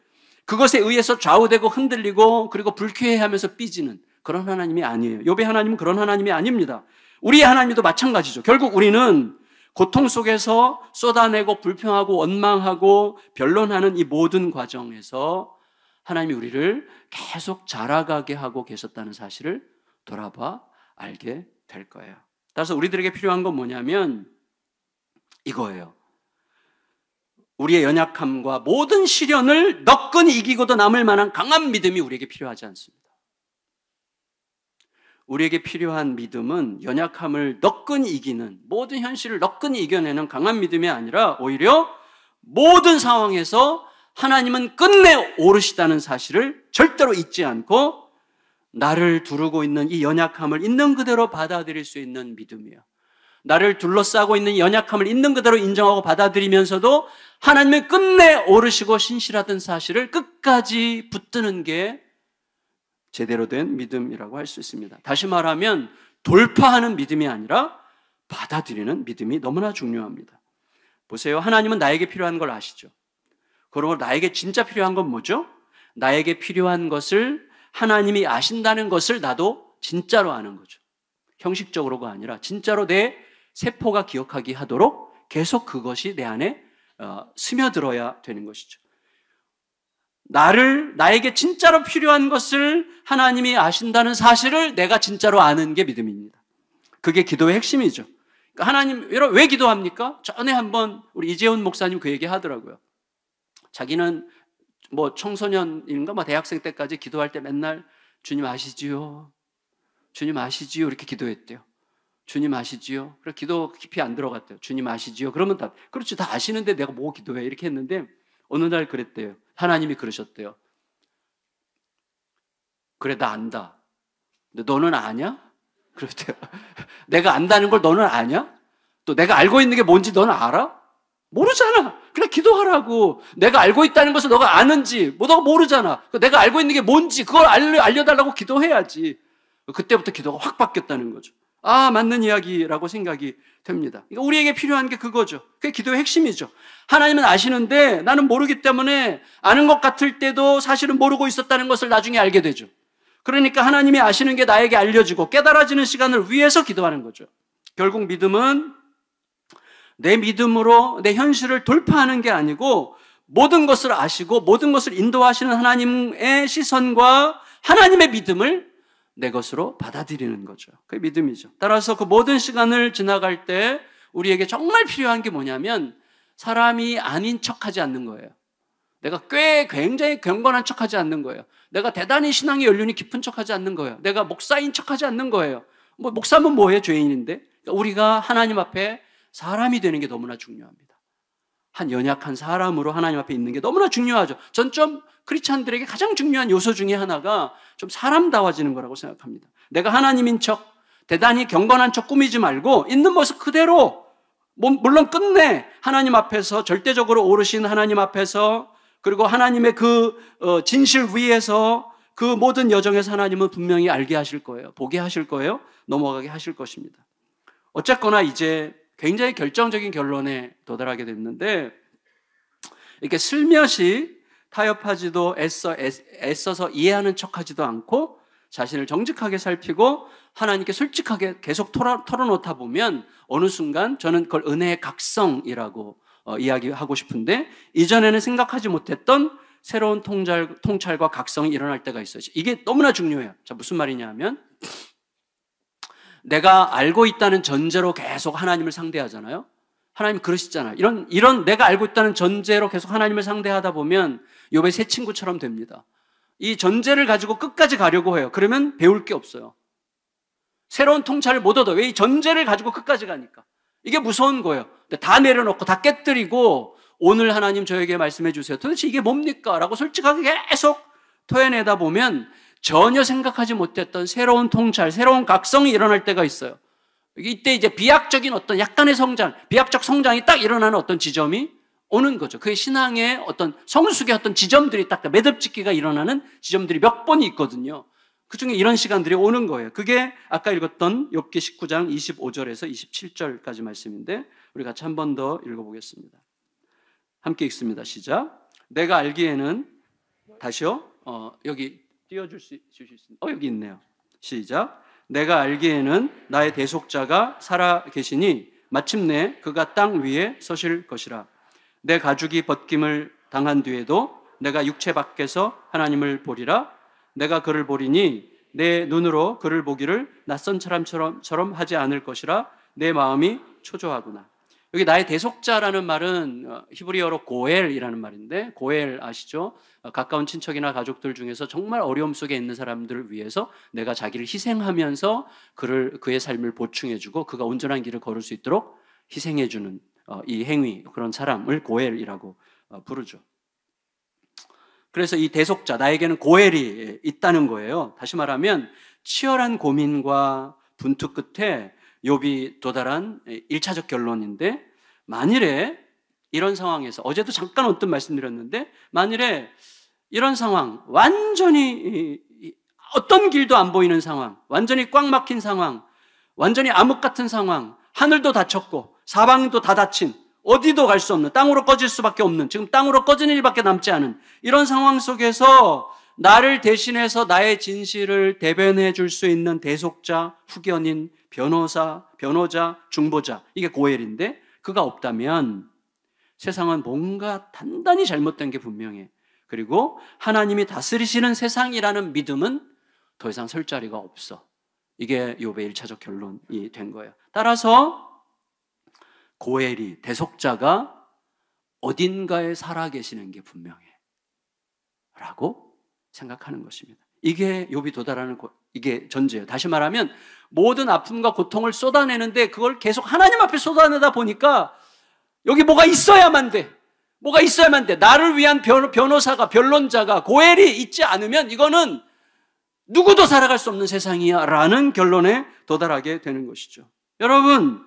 그것에 의해서 좌우되고 흔들리고 그리고 불쾌해하면서 삐지는 그런 하나님이 아니에요. 욥의 하나님은 그런 하나님이 아닙니다. 우리의 하나님도 마찬가지죠. 결국 우리는 고통 속에서 쏟아내고 불평하고 원망하고 변론하는 이 모든 과정에서 하나님이 우리를 계속 자라가게 하고 계셨다는 사실을 돌아봐 알게 될 거예요. 따라서 우리들에게 필요한 건 뭐냐면 이거예요. 우리의 연약함과 모든 시련을 너끈히 이기고도 남을 만한 강한 믿음이 우리에게 필요하지 않습니다. 우리에게 필요한 믿음은 연약함을 너끈히 이기는, 모든 현실을 너끈히 이겨내는 강한 믿음이 아니라 오히려 모든 상황에서 하나님은 끝내 오르시다는 사실을 절대로 잊지 않고 나를 두르고 있는 이 연약함을 있는 그대로 받아들일 수 있는 믿음이에요. 나를 둘러싸고 있는 연약함을 있는 그대로 인정하고 받아들이면서도 하나님은 끝내 오르시고 신실하던 사실을 끝까지 붙드는 게 제대로 된 믿음이라고 할 수 있습니다. 다시 말하면 돌파하는 믿음이 아니라 받아들이는 믿음이 너무나 중요합니다. 보세요. 하나님은 나에게 필요한 걸 아시죠? 그러고 나에게 진짜 필요한 건 뭐죠? 나에게 필요한 것을 하나님이 아신다는 것을 나도 진짜로 아는 거죠. 형식적으로가 아니라 진짜로 내 세포가 기억하게 하도록 계속 그것이 내 안에 스며들어야 되는 것이죠. 나에게 진짜로 필요한 것을 하나님이 아신다는 사실을 내가 진짜로 아는 게 믿음입니다. 그게 기도의 핵심이죠. 그러니까 하나님, 왜 기도합니까? 전에 한번 우리 이재훈 목사님 그 얘기 하더라고요. 자기는 뭐 청소년인가 뭐 대학생 때까지 기도할 때 맨날 주님 아시지요? 주님 아시지요? 이렇게 기도했대요. 주님 아시지요? 그래 기도 깊이 안 들어갔대요. 주님 아시지요? 그러면 그렇지, 다 아시는데 내가 뭐 기도해? 이렇게 했는데 어느 날 그랬대요. 하나님이 그러셨대요. 그래, 나 안다. 근데 너는 아냐? 그랬대요. 내가 안다는 걸 너는 아냐? 또 내가 알고 있는 게 뭔지 너는 알아? 모르잖아. 그래, 기도하라고. 내가 알고 있다는 것을 너가 아는지, 너가 모르잖아. 내가 알고 있는 게 뭔지 그걸 알려달라고 기도해야지. 그때부터 기도가 확 바뀌었다는 거죠. 아, 맞는 이야기라고 생각이 됩니다. 그러니까 우리에게 필요한 게 그거죠. 그게 기도의 핵심이죠. 하나님은 아시는데 나는 모르기 때문에 아는 것 같을 때도 사실은 모르고 있었다는 것을 나중에 알게 되죠. 그러니까 하나님이 아시는 게 나에게 알려지고 깨달아지는 시간을 위해서 기도하는 거죠. 결국 믿음은 내 믿음으로 내 현실을 돌파하는 게 아니고 모든 것을 아시고 모든 것을 인도하시는 하나님의 시선과 하나님의 믿음을 내 것으로 받아들이는 거죠. 그게 믿음이죠. 따라서 그 모든 시간을 지나갈 때 우리에게 정말 필요한 게 뭐냐면 사람이 아닌 척하지 않는 거예요. 내가 굉장히 경건한 척하지 않는 거예요. 내가 대단히 신앙의 연륜이 깊은 척하지 않는 거예요. 내가 목사인 척하지 않는 거예요. 뭐 목사면 뭐예요? 죄인인데. 그러니까 우리가 하나님 앞에 사람이 되는 게 너무나 중요합니다. 한 연약한 사람으로 하나님 앞에 있는 게 너무나 중요하죠. 전 좀 크리스찬들에게 가장 중요한 요소 중에 하나가 좀 사람다워지는 거라고 생각합니다. 내가 하나님인 척, 대단히 경건한 척 꾸미지 말고 있는 모습 그대로, 물론 끝내 하나님 앞에서 절대적으로 오르신 하나님 앞에서 그리고 하나님의 그 진실 위에서 그 모든 여정에서 하나님은 분명히 알게 하실 거예요. 보게 하실 거예요. 넘어가게 하실 것입니다. 어쨌거나 이제 굉장히 결정적인 결론에 도달하게 됐는데 이렇게 슬며시 타협하지도 애써서 이해하는 척하지도 않고 자신을 정직하게 살피고 하나님께 솔직하게 계속 털어놓다 보면 어느 순간 저는 그걸 은혜의 각성이라고 이야기하고 싶은데 이전에는 생각하지 못했던 새로운 통찰과 각성이 일어날 때가 있어요. 이게 너무나 중요해요. 자, 무슨 말이냐 하면 내가 알고 있다는 전제로 계속 하나님을 상대하잖아요. 하나님 그러시잖아요. 이런 내가 알고 있다는 전제로 계속 하나님을 상대하다 보면 욥의 새 친구처럼 됩니다. 이 전제를 가지고 끝까지 가려고 해요. 그러면 배울 게 없어요. 새로운 통찰을 못 얻어. 왜 이 전제를 가지고 끝까지 가니까. 이게 무서운 거예요. 다 내려놓고 다 깨뜨리고 오늘 하나님 저에게 말씀해 주세요. 도대체 이게 뭡니까? 라고 솔직하게 계속 토해내다 보면 전혀 생각하지 못했던 새로운 통찰, 새로운 각성이 일어날 때가 있어요. 이때 이제 비약적인 어떤 약간의 성장, 비약적 성장이 딱 일어나는 어떤 지점이 오는 거죠. 그게 신앙의 어떤 성숙의 어떤 지점들이 딱 매듭짓기가 일어나는 지점들이 몇 번이 있거든요. 그 중에 이런 시간들이 오는 거예요. 그게 아까 읽었던 욥기 19장 25절에서 27절까지 말씀인데 우리 같이 한 번 더 읽어보겠습니다. 함께 읽습니다. 시작. 내가 알기에는 다시요. 여기 띄워주실 수 있습니다. 여기 있네요. 시작. 내가 알기에는 나의 대속자가 살아 계시니 마침내 그가 땅 위에 서실 것이라. 내 가죽이 벗김을 당한 뒤에도 내가 육체 밖에서 하나님을 보리라. 내가 그를 보리니 내 눈으로 그를 보기를 낯선 사람처럼 하지 않을 것이라. 내 마음이 초조하구나. 여기 나의 대속자라는 말은 히브리어로 고엘이라는 말인데 고엘 아시죠? 가까운 친척이나 가족들 중에서 정말 어려움 속에 있는 사람들을 위해서 내가 자기를 희생하면서 그의 삶을 보충해주고 그가 온전한 길을 걸을 수 있도록 희생해주는 이 행위, 그런 사람을 고엘이라고 부르죠. 그래서 이 대속자, 나에게는 고엘이 있다는 거예요. 다시 말하면 치열한 고민과 분투 끝에 욥이 도달한 1차적 결론인데, 만일에 이런 상황에서, 어제도 잠깐 언뜻 말씀드렸는데, 만일에 이런 상황, 완전히 어떤 길도 안 보이는 상황, 완전히 꽉 막힌 상황, 완전히 암흑 같은 상황, 하늘도 닫혔고 사방도 다 닫힌, 어디도 갈 수 없는, 땅으로 꺼질 수밖에 없는, 지금 땅으로 꺼지는 일밖에 남지 않은 이런 상황 속에서 나를 대신해서 나의 진실을 대변해 줄 수 있는 대속자, 후견인, 변호자, 중보자, 이게 고엘인데, 그가 없다면 세상은 뭔가 단단히 잘못된 게 분명해. 그리고 하나님이 다스리시는 세상이라는 믿음은 더 이상 설 자리가 없어. 이게 욥의 1차적 결론이 된 거예요. 따라서 고엘이, 대속자가 어딘가에 살아계시는 게 분명해 라고 생각하는 것입니다. 이게 욥이 도달하는 이게 전제예요. 다시 말하면 모든 아픔과 고통을 쏟아내는데 그걸 계속 하나님 앞에 쏟아내다 보니까 여기 뭐가 있어야만 돼. 뭐가 있어야만 돼. 나를 위한 변호사가, 변론자가, 고엘이 있지 않으면 이거는 누구도 살아갈 수 없는 세상이야 라는 결론에 도달하게 되는 것이죠. 여러분,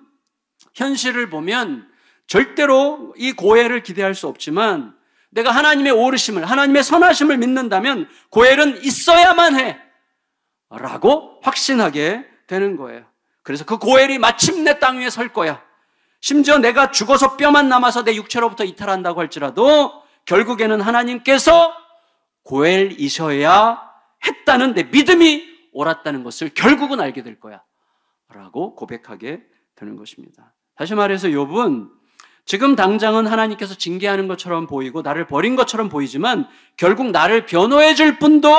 현실을 보면 절대로 이 고엘을 기대할 수 없지만, 내가 하나님의 오르심을, 하나님의 선하심을 믿는다면 고엘은 있어야만 해 라고 확신하게 되는 거예요. 그래서 그 고엘이 마침내 땅 위에 설 거야. 심지어 내가 죽어서 뼈만 남아서 내 육체로부터 이탈한다고 할지라도 결국에는 하나님께서 고엘이셔야 했다는 내 믿음이 옳았다는 것을 결국은 알게 될 거야 라고 고백하게 되는 것입니다. 다시 말해서 욥은 지금 당장은 하나님께서 징계하는 것처럼 보이고 나를 버린 것처럼 보이지만 결국 나를 변호해 줄 분도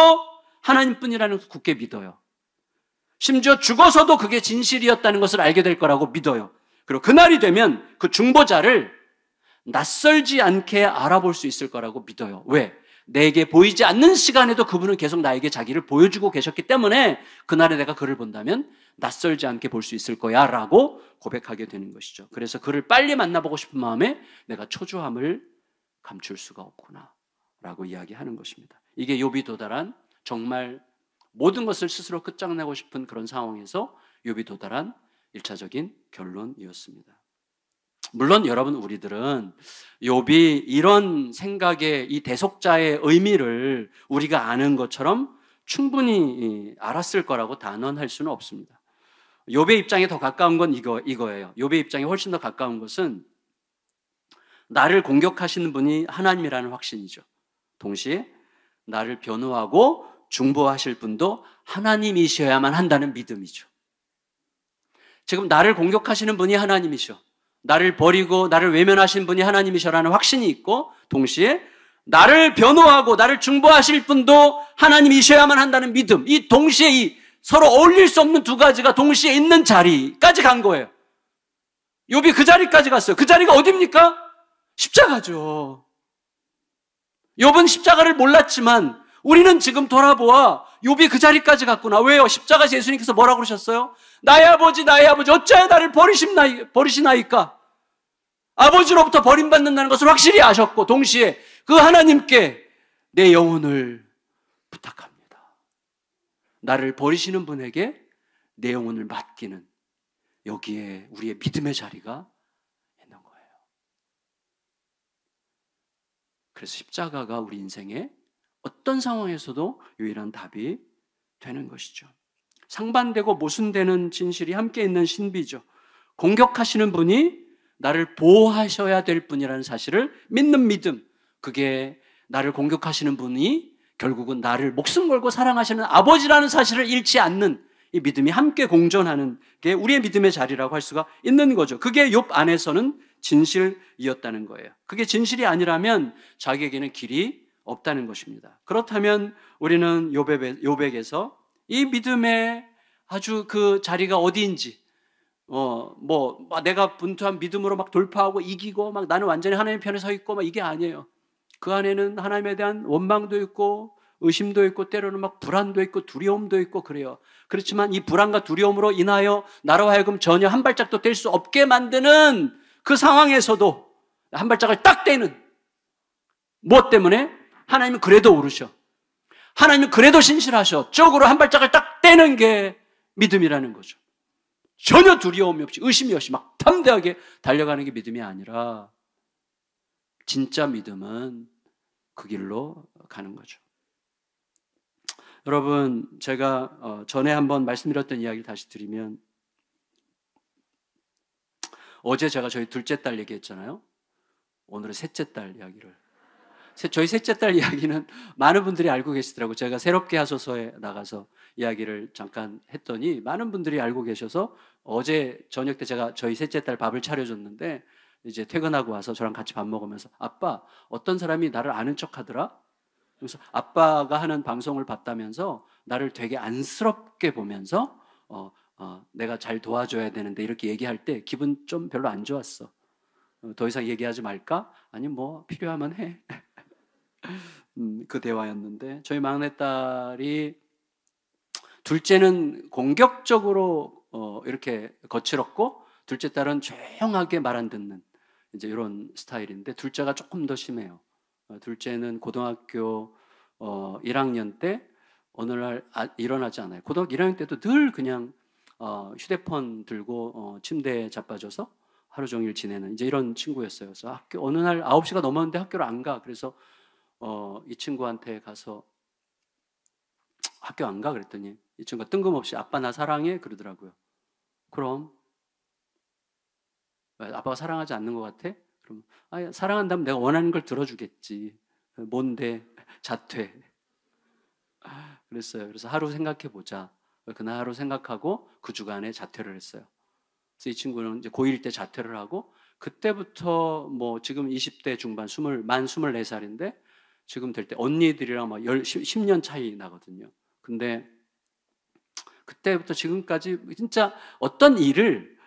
하나님뿐이라는 걸 굳게 믿어요. 심지어 죽어서도 그게 진실이었다는 것을 알게 될 거라고 믿어요. 그리고 그날이 되면 그 중보자를 낯설지 않게 알아볼 수 있을 거라고 믿어요. 왜? 내게 보이지 않는 시간에도 그분은 계속 나에게 자기를 보여주고 계셨기 때문에 그날에 내가 그를 본다면 낯설지 않게 볼 수 있을 거야 라고 고백하게 되는 것이죠. 그래서 그를 빨리 만나보고 싶은 마음에 내가 초조함을 감출 수가 없구나 라고 이야기하는 것입니다. 이게 욥이 도달한, 정말 모든 것을 스스로 끝장내고 싶은 그런 상황에서 욥이 도달한 1차적인 결론이었습니다. 물론 여러분, 우리들은 욥이 이런 생각의, 이 대속자의 의미를 우리가 아는 것처럼 충분히 알았을 거라고 단언할 수는 없습니다. 욥의 입장에 더 가까운 건 이거예요. 욥의 입장에 훨씬 더 가까운 것은 나를 공격하시는 분이 하나님이라는 확신이죠. 동시에 나를 변호하고 중보하실 분도 하나님이셔야만 한다는 믿음이죠. 지금 나를 공격하시는 분이 하나님이셔, 나를 버리고 나를 외면하신 분이 하나님이셔라는 확신이 있고, 동시에 나를 변호하고 나를 중보하실 분도 하나님이셔야만 한다는 믿음, 이 동시에 이 서로 어울릴 수 없는 두 가지가 동시에 있는 자리까지 간 거예요. 욥이 그 자리까지 갔어요. 그 자리가 어디입니까? 십자가죠. 욥은 십자가를 몰랐지만 우리는 지금 돌아보아 욥이 그 자리까지 갔구나. 왜요? 십자가에서 예수님께서 뭐라고 그러셨어요? 나의 아버지 어찌하여 나를 버리시나이까? 아버지로부터 버림받는다는 것을 확실히 아셨고, 동시에 그 하나님께 내 영혼을 부탁합니다. 나를 버리시는 분에게 내 영혼을 맡기는, 여기에 우리의 믿음의 자리가 있는 거예요. 그래서 십자가가 우리 인생의 어떤 상황에서도 유일한 답이 되는 것이죠. 상반되고 모순되는 진실이 함께 있는 신비죠. 공격하시는 분이 나를 보호하셔야 될 분이라는 사실을 믿는 믿음, 그게 나를 공격하시는 분이 결국은 나를 목숨 걸고 사랑하시는 아버지라는 사실을 잃지 않는 이 믿음이 함께 공존하는 게 우리의 믿음의 자리라고 할 수가 있는 거죠. 그게 욥 안에서는 진실이었다는 거예요. 그게 진실이 아니라면 자기에게는 길이 없다는 것입니다. 그렇다면 우리는 욥에게서 이 믿음의 아주 그 자리가 어디인지, 내가 분투한 믿음으로 막 돌파하고 이기고 막 나는 완전히 하나님의 편에 서 있고 막 이게 아니에요. 그 안에는 하나님에 대한 원망도 있고 의심도 있고 때로는 막 불안도 있고 두려움도 있고 그래요. 그렇지만 이 불안과 두려움으로 인하여 나로 하여금 전혀 한 발짝도 뗄 수 없게 만드는 그 상황에서도 한 발짝을 딱 떼는, 무엇 때문에? 하나님은 그래도 오르셔. 하나님은 그래도 신실하셔. 쪽으로 한 발짝을 딱 떼는 게 믿음이라는 거죠. 전혀 두려움이 없이 의심이 없이 막 담대하게 달려가는 게 믿음이 아니라 진짜 믿음은 그 길로 가는 거죠. 여러분, 제가 전에 한번 말씀드렸던 이야기를 다시 드리면, 어제 제가 저희 둘째 딸 얘기했잖아요. 오늘은 셋째 딸 이야기를. 저희 셋째 딸 이야기는 많은 분들이 알고 계시더라고요. 제가 새롭게 하소서에 나가서 이야기를 잠깐 했더니 많은 분들이 알고 계셔서 어제 저녁 때 제가 저희 셋째 딸 밥을 차려줬는데 이제 퇴근하고 와서 저랑 같이 밥 먹으면서 아빠, 어떤 사람이 나를 아는 척 하더라? 그래서 아빠가 하는 방송을 봤다면서 나를 되게 안쓰럽게 보면서 내가 잘 도와줘야 되는데 이렇게 얘기할 때 기분 좀 별로 안 좋았어. 더 이상 얘기하지 말까? 아니 뭐 필요하면 해. 그 대화였는데 저희 막내딸이 둘째는 공격적으로 이렇게 거칠었고 둘째 딸은 조용하게 말 안 듣는 이제 이런 스타일인데 둘째가 조금 더 심해요. 둘째는 고등학교 1학년 때 어느 날 일어나지 않아요. 고등학교 1학년 때도 늘 그냥 휴대폰 들고 침대에 자빠져서 하루 종일 지내는 이제 이런 친구였어요. 그래서 어느 날 9시가 넘었는데 학교를 안 가. 그래서 이 친구한테 가서 학교 안 가? 그랬더니 이 친구가 뜬금없이 아빠 나 사랑해? 그러더라고요. 그럼 아빠가 사랑하지 않는 것 같아? 그럼 사랑한다면 내가 원하는 걸 들어주겠지. 뭔데? 자퇴. 그랬어요. 그래서 하루 생각해 보자. 그날 하루 생각하고 그 주간에 자퇴를 했어요. 그래서 이 친구는 이제 고1 때 자퇴를 하고 그때부터 뭐 지금 20대 중반 만 24살인데 지금 될 때 언니들이랑 막 10년 차이 나거든요. 근데 그때부터 지금까지 진짜 어떤 일을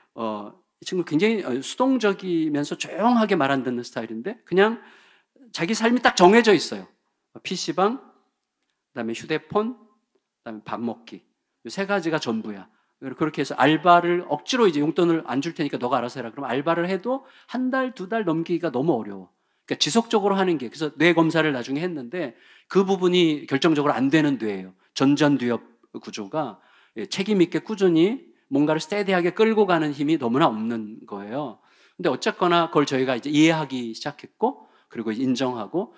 이 친구 굉장히 수동적이면서 조용하게 말 안 듣는 스타일인데 그냥 자기 삶이 딱 정해져 있어요. PC방, 그다음에 휴대폰, 그다음에 밥 먹기. 이 세 가지가 전부야. 그렇게 해서 알바를 억지로 이제 용돈을 안 줄 테니까 너가 알아서 해라. 그럼 알바를 해도 한 달, 두 달 넘기기가 너무 어려워. 그러니까 지속적으로 하는 게 그래서 뇌 검사를 나중에 했는데 그 부분이 결정적으로 안 되는 뇌예요. 전전두엽 구조가 책임 있게 꾸준히 뭔가를 스테디하게 끌고 가는 힘이 너무나 없는 거예요. 근데 어쨌거나 그걸 저희가 이제 이해하기 시작했고 그리고 인정하고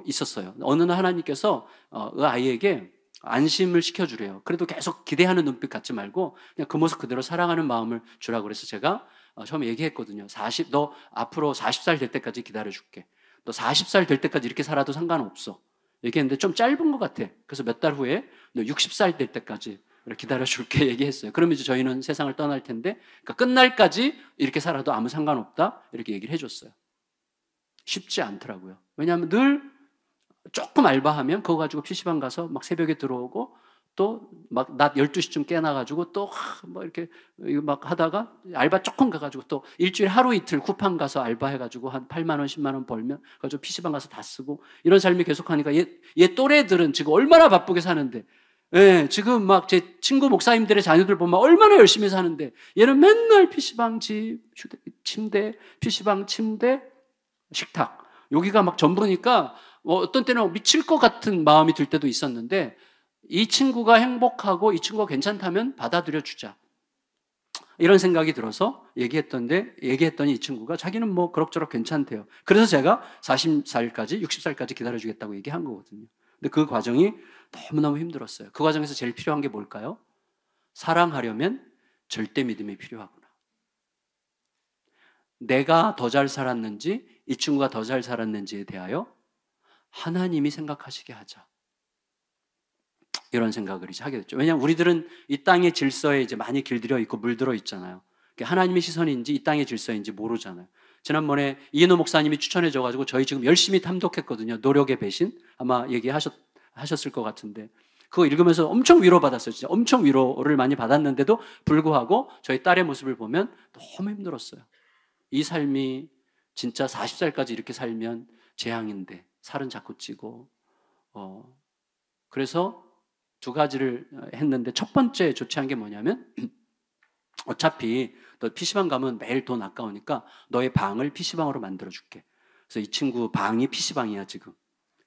있었어요. 어느 날 하나님께서 그 아이에게 안심을 시켜주래요. 그래도 계속 기대하는 눈빛 갖지 말고 그냥 그 모습 그대로 사랑하는 마음을 주라고 그래서 제가 처음에 얘기했거든요. 너 앞으로 40살 될 때까지 기다려줄게. 너 40살 될 때까지 이렇게 살아도 상관없어. 얘기했는데 좀 짧은 것 같아. 그래서 몇 달 후에 너 60살 될 때까지 기다려줄게 얘기했어요. 그러면 이제 저희는 세상을 떠날 텐데 그러니까 끝날까지 이렇게 살아도 아무 상관없다 이렇게 얘기를 해줬어요. 쉽지 않더라고요. 왜냐하면 늘 조금 알바하면 그거 가지고 PC방 가서 막 새벽에 들어오고 또 막 낮 12시쯤 깨나가지고 또 뭐 이렇게 막 하다가 알바 조금 가가지고 또 일주일에 하루 이틀 쿠팡 가서 알바해가지고 한 8만 원, 10만 원 벌면 가지고 PC방 가서 다 쓰고 이런 삶이 계속하니까 얘 또래들은 지금 얼마나 바쁘게 사는데 지금 막 제 친구 목사님들의 자녀들 보면 얼마나 열심히 사는데 얘는 맨날 PC방 침대, PC방 침대, 식탁 여기가 막 전부니까 어떤 때는 미칠 것 같은 마음이 들 때도 있었는데 이 친구가 행복하고 이 친구가 괜찮다면 받아들여 주자. 이런 생각이 들어서 얘기했더니 이 친구가 자기는 뭐 그럭저럭 괜찮대요. 그래서 제가 40살까지, 60살까지 기다려주겠다고 얘기한 거거든요. 근데 그 과정이 너무너무 힘들었어요. 그 과정에서 제일 필요한 게 뭘까요? 사랑하려면 절대 믿음이 필요하구나. 내가 더 잘 살았는지 이 친구가 더 잘 살았는지에 대하여 하나님이 생각하시게 하자. 이런 생각을 이제 하게 됐죠. 왜냐하면 우리들은 이 땅의 질서에 이제 많이 길들여 있고 물들어 있잖아요. 하나님의 시선인지 이 땅의 질서인지 모르잖아요. 지난번에 이인호 목사님이 추천해줘가지고 저희 지금 열심히 탐독했거든요. 노력의 배신 아마 얘기하셨을 것 같은데 그거 읽으면서 엄청 위로받았어요. 진짜 엄청 위로를 많이 받았는데도 불구하고 저희 딸의 모습을 보면 너무 힘들었어요. 이 삶이 진짜 40살까지 이렇게 살면 재앙인데 살은 자꾸 찌고 그래서 두 가지를 했는데 첫 번째 조치한 게 뭐냐면 어차피 너 PC방 가면 매일 돈 아까우니까 너의 방을 PC방으로 만들어줄게. 그래서 이 친구 방이 PC방이야 지금.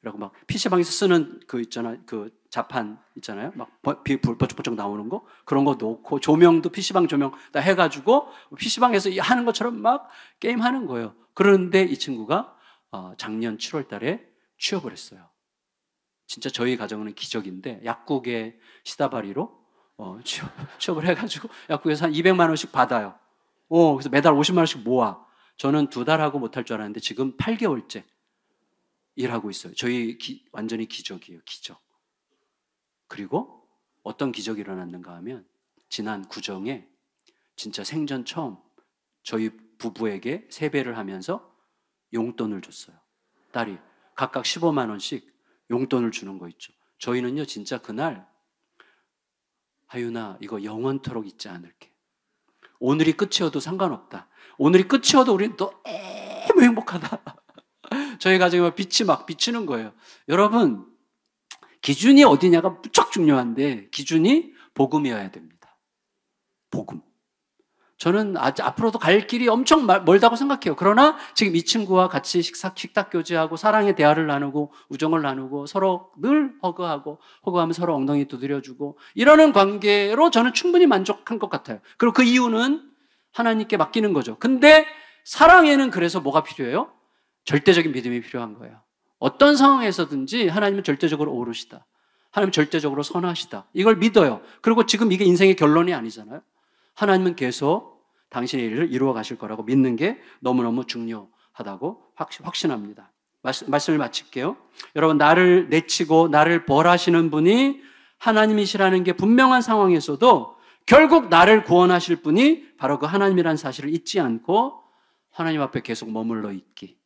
라고 막 PC방에서 쓰는 그 있잖아, 그 자판 있잖아요. 막 불 번쩍번쩍 나오는 거 그런 거 놓고 조명도 PC방 조명 다 해가지고 PC방에서 하는 것처럼 막 게임 하는 거예요. 그런데 이 친구가 작년 7월 달에 취업을 했어요. 진짜 저희 가정은 기적인데 약국의 시다바리로 취업을 해가지고 약국에서 한 200만 원씩 받아요. 그래서 매달 50만 원씩 모아. 저는 2달 하고 못할 줄 알았는데 지금 8개월째 일하고 있어요. 저희 완전히 기적이에요. 기적. 그리고 어떤 기적이 일어났는가 하면 지난 구정에 진짜 생전 처음 저희 부부에게 세배를 하면서 용돈을 줬어요. 딸이 각각 15만 원씩 용돈을 주는 거 있죠. 저희는요 진짜 그날 하윤아 이거 영원토록 잊지 않을게. 오늘이 끝이어도 상관없다. 오늘이 끝이어도 우리는 너무 행복하다. 저희 가정에 막 빛이 막 비치는 거예요. 여러분 기준이 어디냐가 무척 중요한데 기준이 복음이어야 됩니다. 복음. 저는 앞으로도 갈 길이 엄청 멀다고 생각해요. 그러나 지금 이 친구와 같이 식탁 교제하고 사랑의 대화를 나누고 우정을 나누고 서로 늘 허그하면 서로 엉덩이 두드려주고 이러는 관계로 저는 충분히 만족한 것 같아요. 그리고 그 이유는 하나님께 맡기는 거죠. 근데 사랑에는 그래서 뭐가 필요해요? 절대적인 믿음이 필요한 거예요. 어떤 상황에서든지 하나님은 절대적으로 옳으시다. 하나님은 절대적으로 선하시다. 이걸 믿어요. 그리고 지금 이게 인생의 결론이 아니잖아요. 하나님은 계속 당신의 일을 이루어 가실 거라고 믿는 게 너무너무 중요하다고 확신합니다. 말씀을 마칠게요. 여러분 나를 내치고 나를 벌하시는 분이 하나님이시라는 게 분명한 상황에서도 결국 나를 구원하실 분이 바로 그 하나님이라는 사실을 잊지 않고 하나님 앞에 계속 머물러 있기.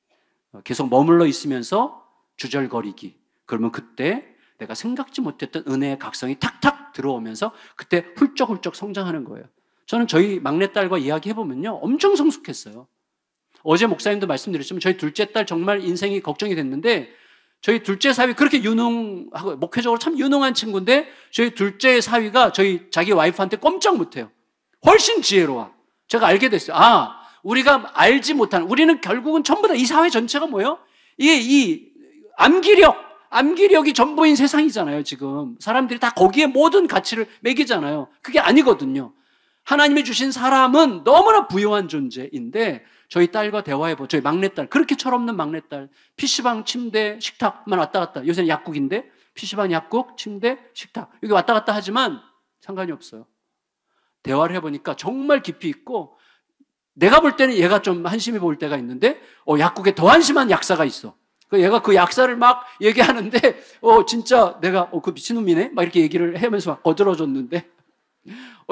계속 머물러 있으면서 주절거리기. 그러면 그때 내가 생각지 못했던 은혜의 각성이 탁탁 들어오면서 그때 훌쩍훌쩍 성장하는 거예요. 저는 저희 막내딸과 이야기해보면요 엄청 성숙했어요. 어제 목사님도 말씀드렸지만 저희 둘째 딸 정말 인생이 걱정이 됐는데 저희 둘째 사위 그렇게 유능하고 목회적으로 참 유능한 친구인데 저희 둘째 사위가 자기 와이프한테 꼼짝 못해요. 훨씬 지혜로워. 제가 알게 됐어요. 우리가 알지 못하는, 우리는 결국은 전부 다 이 사회 전체가 뭐예요? 이 암기력이 전부인 세상이잖아요, 지금. 사람들이 다 거기에 모든 가치를 매기잖아요. 그게 아니거든요. 하나님이 주신 사람은 너무나 부유한 존재인데 저희 딸과 대화해보죠. 저희 막내딸, 그렇게 철없는 막내딸. PC방, 침대, 식탁만 왔다 갔다. 요새는 약국인데 PC방, 약국, 침대, 식탁. 여기 왔다 갔다 하지만 상관이 없어요. 대화를 해보니까 정말 깊이 있고 내가 볼 때는 얘가 좀 한심해 보일 때가 있는데 약국에 더 한심한 약사가 있어. 얘가 그 약사를 막 얘기하는데 진짜 내가 그 미친놈이네? 막 이렇게 얘기를 하면서 막 거들어줬는데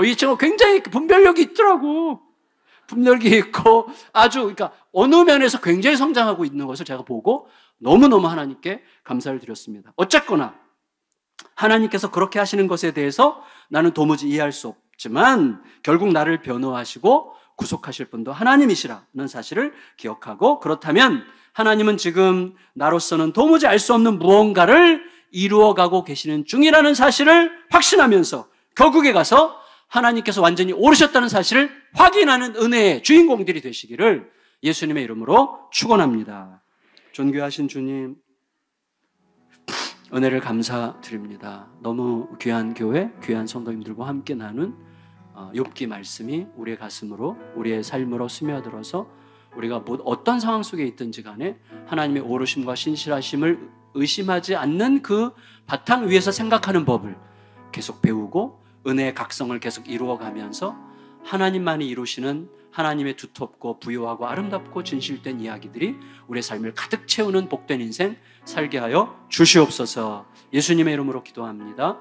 이 친구가 굉장히 분별력이 있더라고. 분별력이 있고 아주 그러니까 어느 면에서 굉장히 성장하고 있는 것을 제가 보고 너무너무 하나님께 감사를 드렸습니다. 어쨌거나 하나님께서 그렇게 하시는 것에 대해서 나는 도무지 이해할 수 없지만 결국 나를 변호하시고 구속하실 분도 하나님이시라는 사실을 기억하고 그렇다면 하나님은 지금 나로서는 도무지 알 수 없는 무언가를 이루어가고 계시는 중이라는 사실을 확신하면서 결국에 가서 하나님께서 완전히 오르셨다는 사실을 확인하는 은혜의 주인공들이 되시기를 예수님의 이름으로 축원합니다. 존귀하신 주님, 은혜를 감사드립니다. 너무 귀한 교회, 귀한 성도님들과 함께 나눈 욥기 말씀이 우리의 가슴으로, 우리의 삶으로 스며들어서 우리가 어떤 상황 속에 있든지 간에 하나님의 오르심과 신실하심을 의심하지 않는 그 바탕 위에서 생각하는 법을 계속 배우고 은혜의 각성을 계속 이루어가면서 하나님만이 이루시는 하나님의 두텁고 부유하고 아름답고 진실된 이야기들이 우리의 삶을 가득 채우는 복된 인생 살게 하여 주시옵소서. 예수님의 이름으로 기도합니다.